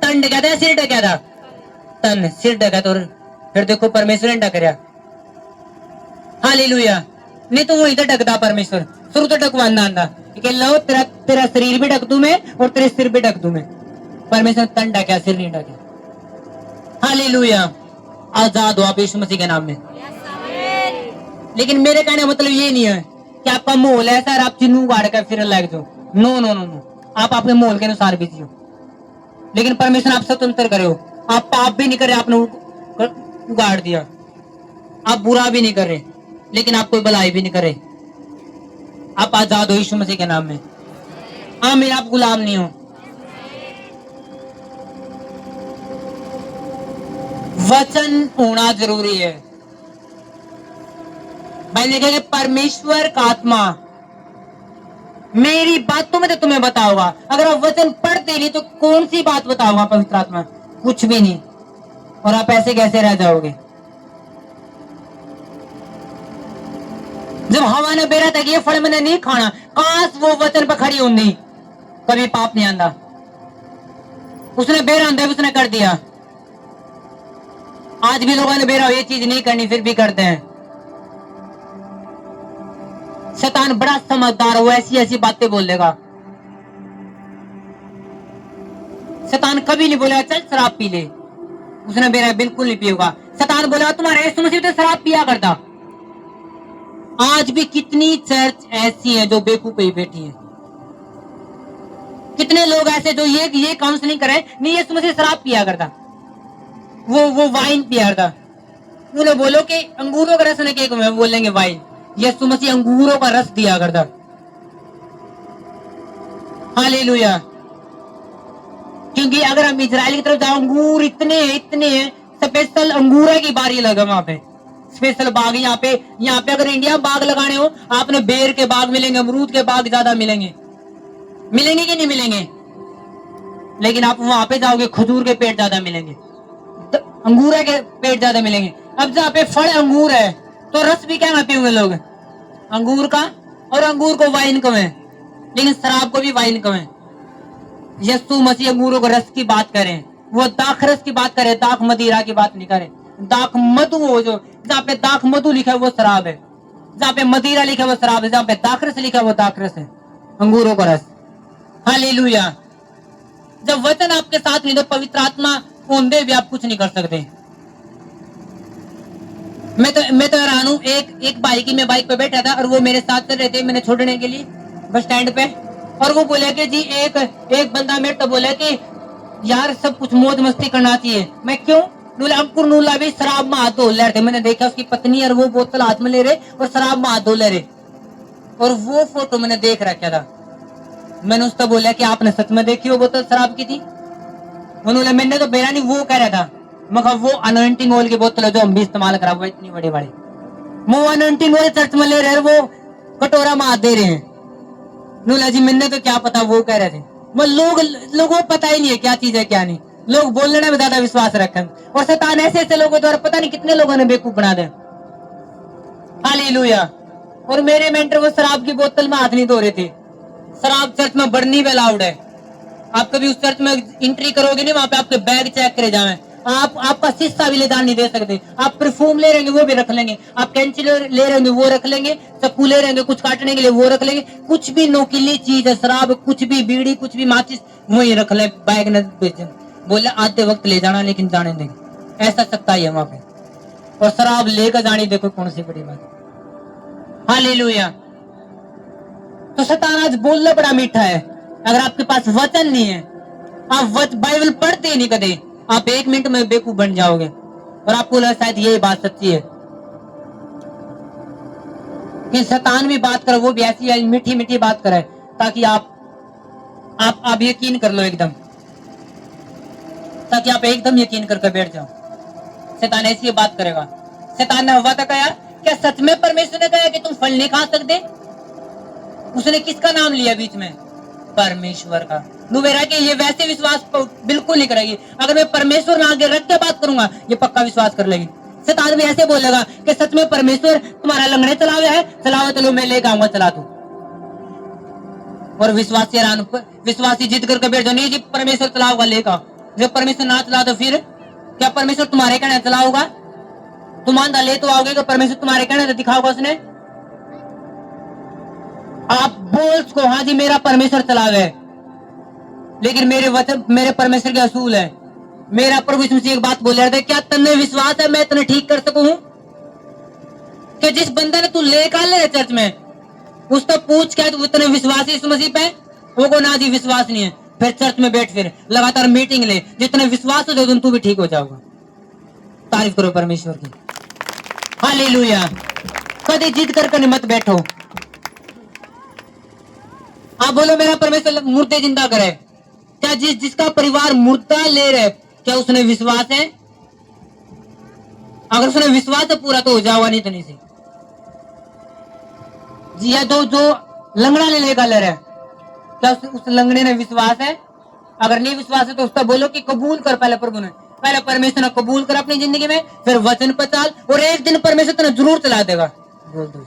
तन ढक्या था, सिर ढक्या था? तन, सिर ढका था। और फिर देखो परमेश्वर ने ढक रहा। हालेलुया। नहीं तो वही तो ढकता परमेश्वर, शुरू तो ढकवाना आंदा कि लो तेरा शरीर भी ढक दूं मैं और तेरे सिर भी ढक दूं मैं। परमेश्वर तन ढका, सिर नहीं ढका। हालेलुया। आजाद हो आप यीशु मसीह के नाम में। लेकिन मेरे कहने का मतलब ये नहीं है कि आपका मोल है सर आप चिन्हू गाड़ कर फिर लग जाओ। नो नो नो नो, आप अपने मोल के अनुसार भी जियो, लेकिन परमेश्वर आप स्वतंत्र करे हो। आप पाप भी नहीं करे, आपने उगाड़ दिया। आप बुरा भी नहीं करे, लेकिन आप कोई भलाई भी नहीं करे। आप आजाद हो यीशु मसीह के नाम में। आमीन। आप गुलाम नहीं हो। वचन होना जरूरी है। मैंने कहा कि परमेश्वर का आत्मा मेरी बातों में तो तुम्हें बताओगा। अगर आप वचन पढ़ते नहीं तो कौन सी बात बताओगा पवित्र आत्मा? कुछ भी नहीं। और आप ऐसे कैसे रह जाओगे? जब हवा ने बेरा था कि ये फल मैंने नहीं खाना, काश वो वचन पर खड़ी होनी, कभी पाप नहीं आंदा। उसने बेरा आंदा उसने कर दिया। आज भी लोगों ने बेरा ये चीज नहीं करनी फिर भी करते हैं। शैतान बड़ा समझदार है, वो ऐसी ऐसी बातें बोलेगा। शैतान कभी नहीं बोलेगा चल शराब पी ले, उसने बेरा बिल्कुल नहीं पिएगा। शैतान बोलेगा तुम्हारे यीशु मसीह तो शराब पिया करता। आज भी कितनी चर्च ऐसी है जो बेवकूफी बैठी है, कितने लोग ऐसे जो ये काउंसलिंग करे, नहीं यीशु मसीह शराब पिया करता, वो वाइन पिया करता। उन्हें बोलो कि अंगूरों का रस ने में बोलेंगे वाइन, यीशु मसीह अंगूरों का रस दिया करता। हालेलुया। क्योंकि अगर हम इजराइल की तरफ जाओ, अंगूर इतने हैं, स्पेशल अंगूर की बारी लगा वहां पे, स्पेशल बाग। यहाँ पे अगर इंडिया में बाग लगाने हो, आपने बेर के बाग मिलेंगे, अमरूद के बाग ज्यादा मिलेंगे कि नहीं मिलेंगे? लेकिन आप वहां पे जाओगे, खजूर के पेड़ ज्यादा मिलेंगे, अंगूर के पेड़ ज्यादा मिलेंगे। अब जहाँ पे फल अंगूर है तो रस भी क्या पियोगे लोग अंगूर का, और अंगूर को वाइन कहें, लेकिन शराब को भी वाइन कहें। यीशु मसीह अंगूरों को रस की बात करें, वो दाख रस की बात करे, दाख मदिरा की बात नहीं करे। दाख मधु, वो जो जहाँ पे दाख मधु लिखा है वो शराब है, जहाँ पे मदिरा लिखा है वो शराब है, जहाँ पे दाख रस लिखा है वो दाख रस है, अंगूरों का रस। हालेलुया। जब वचन आपके साथ नहीं तो पवित्र आत्मा होंदे भी आप कुछ नहीं कर सकते। मैं तो हैरान हूँ। एक भाई की मैं बाइक पे बैठा था और वो मेरे साथ चल रहे थे, मैंने छोड़ने के लिए बस स्टैंड पे, और वो बोले कि जी एक बंदा मेरे तो बोले कि यार सब कुछ मौज मस्ती करना चाहिए। मैं क्यों? अंकुर नूला भी शराब में हाथ धो ले रहे थे। मैंने देखा उसकी पत्नी और वो बोतल हाथ में ले रहे और शराब में हाथ धो ले रहे, और वो फोटो मैंने देख रखा था। मैंने उसको बोला कि आपने सच में देखी वो बोतल शराब की थी? उन्होंने, मैंने तो मेरा नहीं, वो कह रहा था। मगर वो अनोइंटिंग ऑयल की बोतल है जो हम भी इस्तेमाल करा, वो इतनी बड़ी बड़ी, वो अनोइंटिंग ऑयल चर्च में ले रहे हैं, वो कटोरा में हाथ दे रहे हैं। नूला जी मैंने तो क्या पता, वो कह रहे थे। वो लोगों को पता ही नहीं है क्या चीज है क्या नहीं, लोग बोलने में ज्यादा विश्वास रखें, और शैतान ऐसे लोगों द्वारा पता नहीं कितने लोगों ने बेवकूफ बना दे। हालेलुया। और मेरे मेंटर वो शराब की बोतल में हाथ नहीं धो रहे थे। शराब चर्च में बढ़नी भी अलाउड है। आप कभी उस चर्च में एंट्री करोगे नहीं, वहां पे आपके बैग चेक करे जाए, आपका शीशा भी ले जान नहीं दे सकते। आप परफ्यूम ले रहेंगे वो भी रख लेंगे, आप कैंची ले रहेंगे वो रख लेंगे, चक्कू ले रहेंगे कुछ काटने के लिए वो रख लेंगे, कुछ भी नोकीली चीज है, शराब, कुछ भी बीड़ी, कुछ भी माचिस, वही रख ले, बैग न बेचें। बोले आते वक्त ले जाना लेकिन जाने देंगे, ऐसा सकता ही है वहां पे। और शराब लेकर जानी देखो कौन सी बड़ी बात। हालेलुया। तो शैतान आज बोलना बड़ा मीठा है। अगर आपके पास वचन नहीं है, आप बाइबल पढ़ते ही नहीं कदे, आप 1 मिनट में बेवकूफ बन जाओगे। और आपको लगा शायद यही बात सच्ची है कि शैतान भी बात करे, वो भी ऐसी मीठी मीठी बात करे ताकि आप यकीन कर लो एकदम, ताकि आप एकदम यकीन करके बैठ जाओ। शैतान ऐसी बात करेगा। शैतान ने हव्वा तक कहा, क्या सच में परमेश्वर ने कहा कि तुम फल नहीं खा सकते? उसने किसका नाम लिया बीच में? परमेश्वर का। नुवेरा के ये वैसे विश्वास बिल्कुल नहीं करेगी। अगर मैं परमेश्वर में आगे रख के बात करूंगा ये पक्का विश्वास कर लेगी। शैतान भी ऐसे बोलेगा कि सच में परमेश्वर तुम्हारा लंगड़े चलावे है, चलावे चलो मैं लेकर आऊंगा, चला दू। और विश्वासी जिद करके बैठ जाओ, नहीं जी परमेश्वर चलाओगा लेगा। जब परमेश्वर ना चला तो फिर क्या परमेश्वर तुम्हारे कहने चलाओगा? तुम आंधा ले तो आओगे कि परमेश्वर तुम्हारे कहने से दिखाओगा उसने? आप बोल को हाँ जी मेरा परमेश्वर चलावे, लेकिन मेरे परमेश्वर के असूल है। मेरा प्रभु यीशु मसीह एक बात बोल रहे थे, क्या तन्ने विश्वास है मैं तन्ने ठीक कर सकूं? कि जिस बंदे ने तू लेकर ले चर्च में, उसको पूछ क्या तू इतने विश्वास है यीशु मसीह पे? वो को ना जी विश्वास नहीं है। फिर चर्च में बैठ, फिर लगातार मीटिंग ले, जितने विश्वास हो जाओ तू भी ठीक हो जाओगा। तारीफ करो परमेश्वर की। हालेलुया। कभी जिद करके मत बैठो। आप बोलो मेरा परमेश्वर मुर्दे जिंदा करे। क्या जिसका परिवार मुर्दा ले रहे, क्या उसने विश्वास है? अगर उसने विश्वास है पूरा तो हो जाओगा, नहीं तो नहीं से। या जो लंगड़ा लेगा ले रहे, क्या उस लंगड़े ने विश्वास है? अगर नहीं विश्वास है तो उसका बोलो कि कबूल कर पहले प्रभु ने, पहले परमेश्वर ने कबूल कर अपनी जिंदगी में, फिर वचन पर चल, और एक दिन परमेश्वर तुझे जरूर चला देगा। बोल दो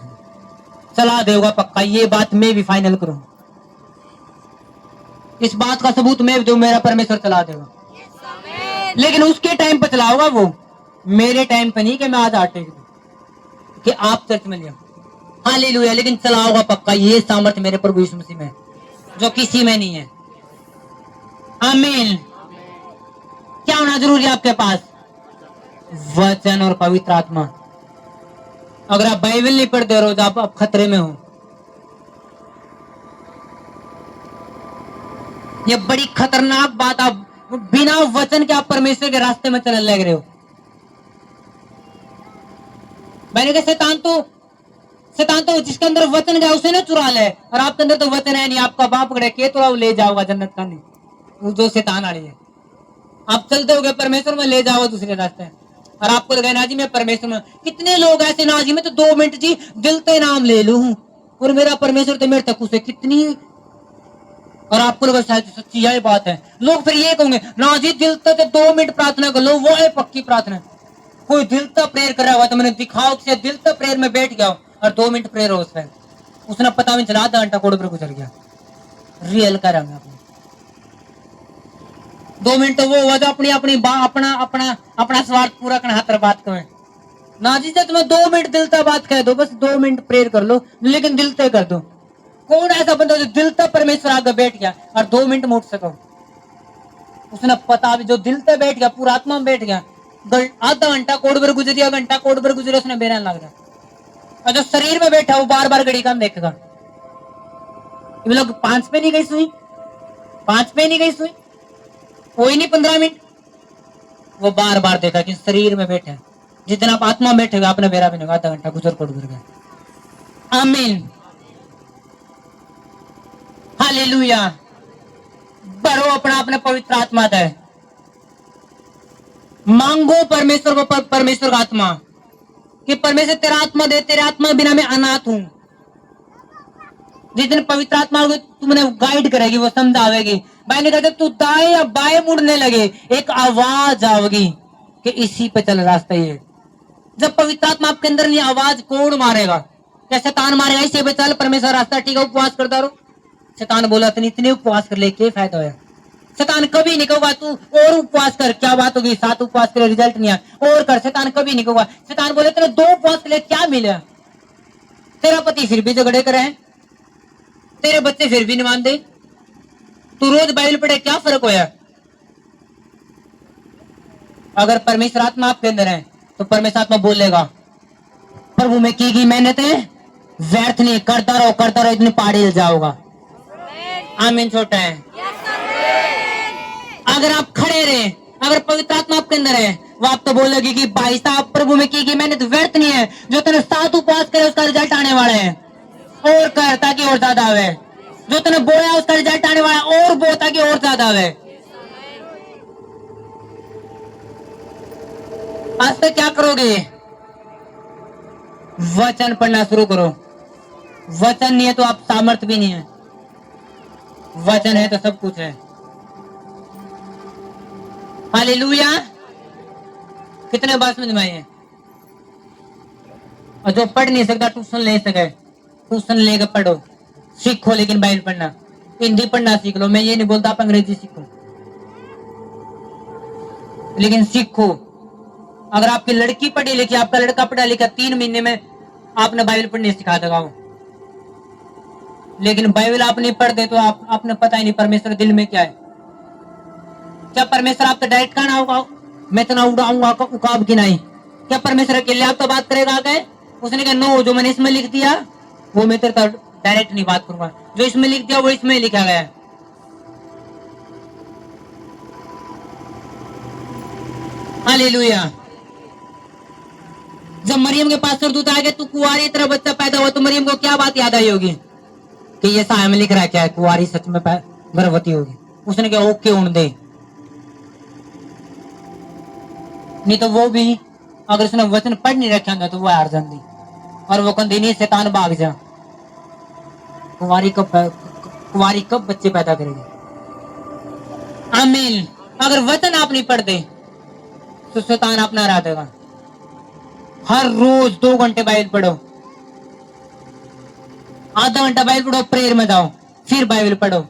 चला देगा पक्का, ये बात मैं भी फाइनल करूं। इस बात का सबूत मैं दूं, मेरा परमेश्वर चला देगा। लेकिन उसके टाइम पर चलाओगा वो, मेरे टाइम पे नहीं कि मैं आज आटे कि आप चर्च में लिया। हालेलुया। लेकिन चलाओगा पक्का, ये सामर्थ्य मेरे प्रभु यीशु मसीह में जो किसी में नहीं है। आमीन। क्या होना जरूरी है आपके पास? वचन और पवित्र आत्मा। अगर आप बाइबल नहीं पढ़ते रोज, आप खतरे में हो। ये बड़ी खतरनाक बात, आप बिना वचन के आप परमेश्वर के रास्ते में चलने लग रहे हो। मैंने कहा शैतान तो जिसके अंदर वचन गया उसे ना चुरा ले, और आपके अंदर तो वचन है नहीं, आपका बाप पकड़े के तो ले जाओगा जन्नत का नहीं, वो जो शैतान वाली है। आप चलते हो परमेश्वर में ले जाओ दूसरे रास्ते, और आपको लगा ना जी मैं परमेश्वर में। कितने लोग ऐसे ना जी मैं तो 2 मिनट जी दिल से नाम ले लू और मेरा परमेश्वर तो मेरे तक उसे कितनी, और आपको लगा शायद सच्ची यही बात है। लोग फिर ये कहोगे ना जी दिल से 2 मिनट प्रार्थना कर लो, वो है पक्की प्रार्थना। कोई दिल से प्रेयर कर रहा हुआ तो मैंने दिखाओ कि दिल से प्रेयर में बैठ गया और 2 मिनट प्रेयर हो उसमें, उसने पता नहीं चला आधा घंटा कोड पर गुजर गया। रियल कर रहा हूं 2 मिनट तो वो हुआ जो अपनी अपनी अपना स्वार्थ पूरा करना हाथ बात करें ना जी। जब तुम्हें 2 मिनट दिल से बात कह दो, बस 2 मिनट प्रेयर कर लो, लेकिन दिल से कर दो। कौन ऐसा बंदा जो दिल से परमेश्वर आगे बैठ गया और 2 मिनट में उठ सको? उसने पता भी जो दिल से बैठ गया, पूरा आत्मा में बैठ गया, आधा घंटा कोड पर गुजर गया, घंटा कोड पर गुजरे, उसने बेरान लग रहा। और जो शरीर में बैठा वो बार बार घड़ी काम देखेगा। ये लोग 5 पे नहीं गई सुई, 5 पे नहीं गई सुई, कोई नहीं 15 मिनट, वो बार बार देखा कि शरीर में बैठे। जितना आप आत्मा में बैठेगा आपने बेरा भी नहीं, आधा घंटा गुजर कोड गुजर गया। आमीन। हालेलुया। भरो अपना अपने पवित्र आत्मा है, मांगो परमेश्वर को, परमेश्वर का आत्मा, कि परमेश्वर तेरा आत्मा दे, तेरे आत्मा बिना मैं अनाथ हूं। जिस दिन पवित्र आत्मा होगी तुमने गाइड करेगी, वो समझावेगी। भाई ने कहते तू दाएं या बाएं मुड़ने लगे, एक आवाज आवेगी कि इसी पे चल रास्ता ये। जब पवित्र आत्मा आपके अंदर नहीं, आवाज कौन मारेगा? क्या शैतान मारेगा इसी पे चल परमेश्वर रास्ता ठीक है, उपवास करता रहो। शैतान बोला इतने उपवास कर ले, क्या फायदा होया? शैतान कभी नहीं कहूंगा तू और उपवास कर, क्या बात होगी, 7 उपवास के रिजल्ट नहीं आया और कर। शैतान कभी नहीं कहूंगा। शैतान बोले तेरे 2 उपवास के लिए क्या मिला? तेरा पति फिर भी झगड़े करे, तेरे बच्चे फिर भी नहीं मानते, तू रोज बाइबल पढ़े, क्या फर्क होया? अगर परमेश्वर आत्मा आपके अंदर है तो परमेश्वर आत्मा बोलेगा प्रभु में की मेहनत है व्यर्थ नहीं, करता रहो, इतनी पहाड़ी हिल जाओगा। आमीन। छोटा है। अगर आप खड़े रहे, अगर पवित्र आत्मा आपके अंदर है, वो आप तो बोलेगी कि भाई साहब प्रभु में की मेहनत व्यर्थ नहीं है, जो तेने 7 उपवास करे उसका रिजल्ट आने वाला है, और कर ताकि और ज्यादा आवे। जो तूने बोया उसका रिजल्ट आने वाला है, और बो ताकि और ज्यादा आवे। आज तक क्या करोगे? वचन पढ़ना शुरू करो। वचन नहीं है तो आप सामर्थ्य भी नहीं है, वचन है तो सब कुछ है। हालेलुया। कितने बात समझ में आई है? और जो पढ़ नहीं सकता ट्यूशन ले सके, ट्यूशन लेकर पढ़ो, सीखो, लेकिन बाइबल पढ़ना, हिंदी पढ़ना सीख लो। मैं ये नहीं बोलता आप अंग्रेजी सीखो, लेकिन सीखो। अगर आपकी लड़की पढ़ी लिखी, आपका लड़का पढ़ा लिखा, 3 महीने में आपने बाइबल पढ़ने सिखा देगा वो। लेकिन बाइबल आप नहीं पढ़ते तो आपने पता ही नहीं परमेश्वर दिल में क्या है। क्या परमेश्वर आपका डायरेक्ट खाना होगा मैं इतना उड़ाऊंगा उकाब की नहीं? क्या परमेश्वर के लिए आप तो बात करेगा आगे? उसने कहा नो, जो मैंने इसमें लिख दिया वो मैं तेरे डायरेक्ट नहीं बात करूंगा, जो इसमें लिख दिया वो इसमें लिखा गया है। हालेलुया। जब मरियम के पास स्वर्गदूत आ गया, तू कुंवारी तेरा बच्चा पैदा हुआ, तो मरियम को क्या बात याद आई होगी कि ये साया में लिख रहा है क्या है, कुंवारी सच में गर्भवती होगी। उसने कहा ओके उन दे। नहीं तो वो भी अगर उसने वचन पढ़ नहीं रखा होगा तो वो हार जाती, और वो कहती नहीं शैतान भाग जा, कुंवारी कब बच्चे पैदा करेगी। आमीन। अगर वचन आप नहीं पढ़ते तो शैतान अपना हरा देगा। हर रोज 2 घंटे बाइबल पढ़ो, आधा घंटा बाइबल पढ़ो, प्रेयर में जाओ, फिर बाइबल पढ़ो।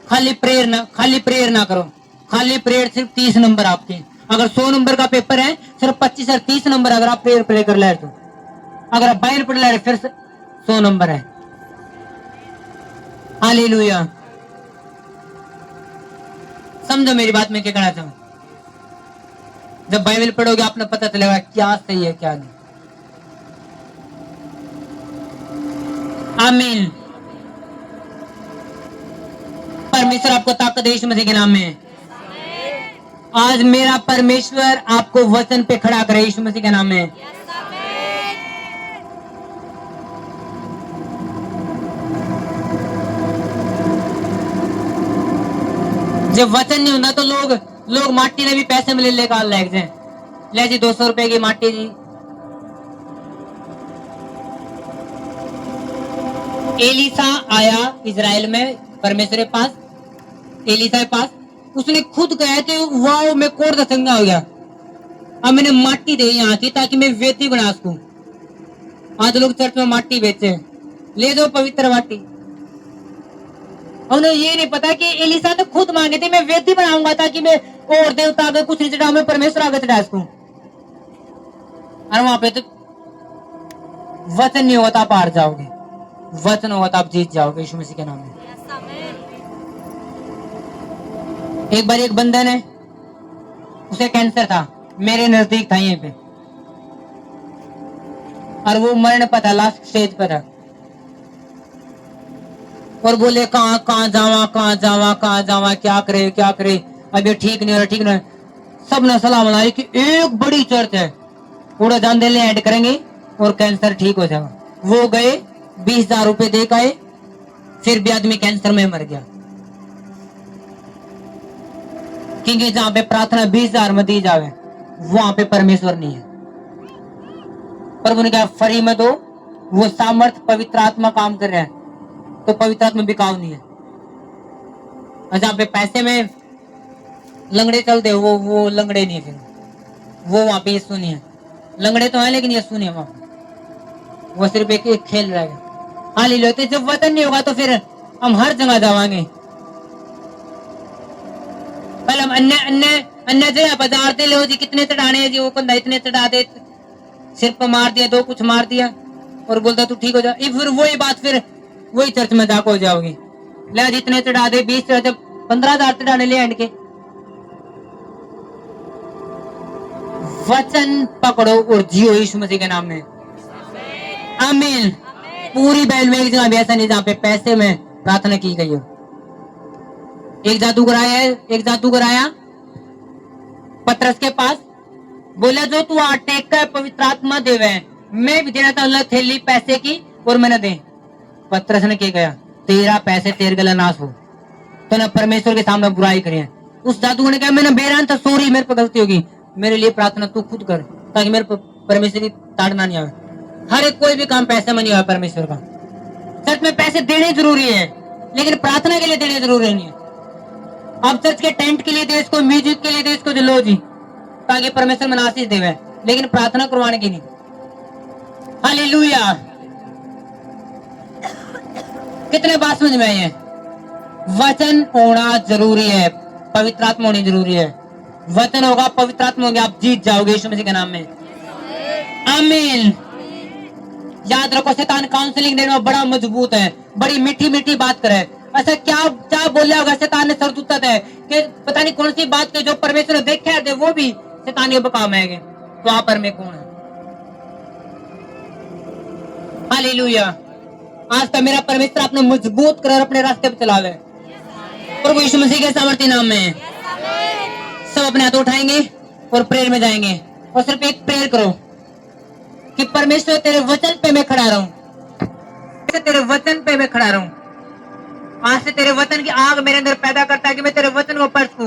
खाली प्रेयर ना करो। खाली प्रेयर सिर्फ 30 नंबर आपके। अगर 100 नंबर का पेपर है, सिर्फ 25 और 30 नंबर अगर आप प्रेयर कर ले तो, अगर आप बाइबल पढ़ ले फिर 100 नंबर है। हालेलुया। समझो मेरी बात, मैं क्या कहना चाहूं। जब बाइबल पढ़ोगे आपने पता चलेगा क्या सही है क्या नहीं। आमीन। परमेश्वर आपको ताकत दे यीशु मसीह के नाम में। आज मेरा परमेश्वर आपको वचन पे खड़ा करे यीशु मसीह के नाम में। जब वचन नहीं होता तो लोग माटी ने भी पैसे में ले लेकर लग जाए, ले जी 200 रुपए की माटी जी। एलिसा आया इजराइल में परमेश्वर के पास, एलिसा के पास। उसने खुद कहा कि वाह मैं कोड़ का चंगा हो गया, अब मैंने माटी दे यहाँ की ताकि मैं वेदी बना सकूं। आज लोग चर्च में माटी बेचे, ले दो पवित्र माटी। उन्हें ये नहीं पता कि एलिसा तो खुद मांगे थे मैं वेदी बनाऊंगा ताकि मैं और देवता आगे कुछ नहीं चढ़ाऊं, मैं परमेश्वर आगे चढ़ा सकूं। और वहां पे तो वचन नहीं होगा तो आप हार जाओगे, वचन होगा तो आप जीत जाओगे यीशु मसीह के नाम में। एक बार एक बंदे ने, उसे कैंसर था, मेरे नजदीक था यहीं पे, और वो मरण पर था, लास्ट स्टेज पर था। और बोले कहाँ जावा, क्या करे, अब ये ठीक नहीं हो रहा, ठीक नहीं। सब ने सलाह बनाई कि एक बड़ी चर्च है, पूरा जान दे ऐड करेंगे और कैंसर ठीक हो जाएगा। वो गए, 20,000 रुपए दे के आए, फिर भी आदमी कैंसर में मर गया। क्योंकि जहां पे प्रार्थना 20,000 में दी जावे वहां पे परमेश्वर नहीं है। प्रभु ने कहा फ्री में दो, वो सामर्थ पवित्र आत्मा काम कर रहा है, तो पवित्र आत्मा बिकाऊ नहीं है। और जहां पे पैसे में लंगड़े चलते वो लंगड़े नहीं है, फिर वो वहां पे यीशु नहीं है। लंगड़े तो है लेकिन यीशु नहीं है वहां पे, वो सिर्फ एक खेल रहेगा। हालेलुया। तो जब वतन नहीं होगा तो फिर हम हर जगह जावांगे। पहले हम अन्य जगह बाजार दे लो जी, कितने चढ़ाने जी, वो कंधा इतने चढ़ा दे, सिर पर मार दिया, दो कुछ मार दिया और बोलता तू ठीक हो जा। फिर वही बात, फिर वही चर्च में जाकर हो जाओगी। ले जितने चढ़ा दे, 20 चढ़ा दे, 15,000 चढ़ाने ले एंड के। वचन पकड़ो और जियो यीशु मसीह के नाम में। आमीन। पूरी बाइबल में एक जगह भी ऐसा नहीं जहाँ पे पैसे में प्रार्थना की गई हो। एक जादूगर आया पतरस के पास, बोला जो तू टेक का पवित्र आत्मा देवे, मैं भी देना था थैली पैसे की और मैंने दे। पतरस ने क्या कहा, तेरा पैसे तेरे गला नाश हो, तो ना परमेश्वर के सामने बुराई करिए। उस जादूगर ने कहा मैंने बेरान था, सॉरी मेरे पर गलती होगी, मेरे लिए प्रार्थना तू खुद कर ताकि मेरे पर परमेश्वर की ताड़ना नहीं आवे। हर एक कोई भी काम पैसे में नहीं हुआ परमेश्वर का। चर्च में पैसे देने जरूरी है, लेकिन प्रार्थना के लिए देने जरूरी नहीं है। आप चर्च के टेंट के लिए दे इसको, म्यूजिक के लिए दे इसको, लो जी ताकि परमेश्वर में आशीष देवे, लेकिन प्रार्थना करवाने की नहीं। हालेलुया। कितने बात समझ में आई है? वचन होना जरूरी है, पवित्र आत्मा होनी जरूरी है। वचन होगा, पवित्र आत्मा होगी, आप जीत जाओगे यीशु मसीह के नाम में। आमीन। याद रखो, शैतान काउंसलिंग देने में बड़ा मजबूत है, बड़ी मीठी मीठी बात करे। ऐसा क्या बोला होगा शैतान ने सरदूता है कि पता नहीं कौन सी बात के जो परमेश्वर ने देखा है वो भी शैतान के बकाम है। तो आप पर में कौन है? हालेलुया। आज का मेरा परमेश्वर आपने मजबूत कर अपने रास्ते पे चलावे, प्रभु यीशु मसीह के सामर्थ्य नाम में। सब अपने हाथ उठाएंगे और प्रेयर में जाएंगे, और सिर्फ एक प्रेयर करो कि परमेश्वर तेरे वचन पे मैं खड़ा रहूं, तेरे वचन पे मैं खड़ा रहूं। आज से तेरे वचन की आग मेरे अंदर पैदा करता है कि मैं तेरे वचन को पढ़ सकूं।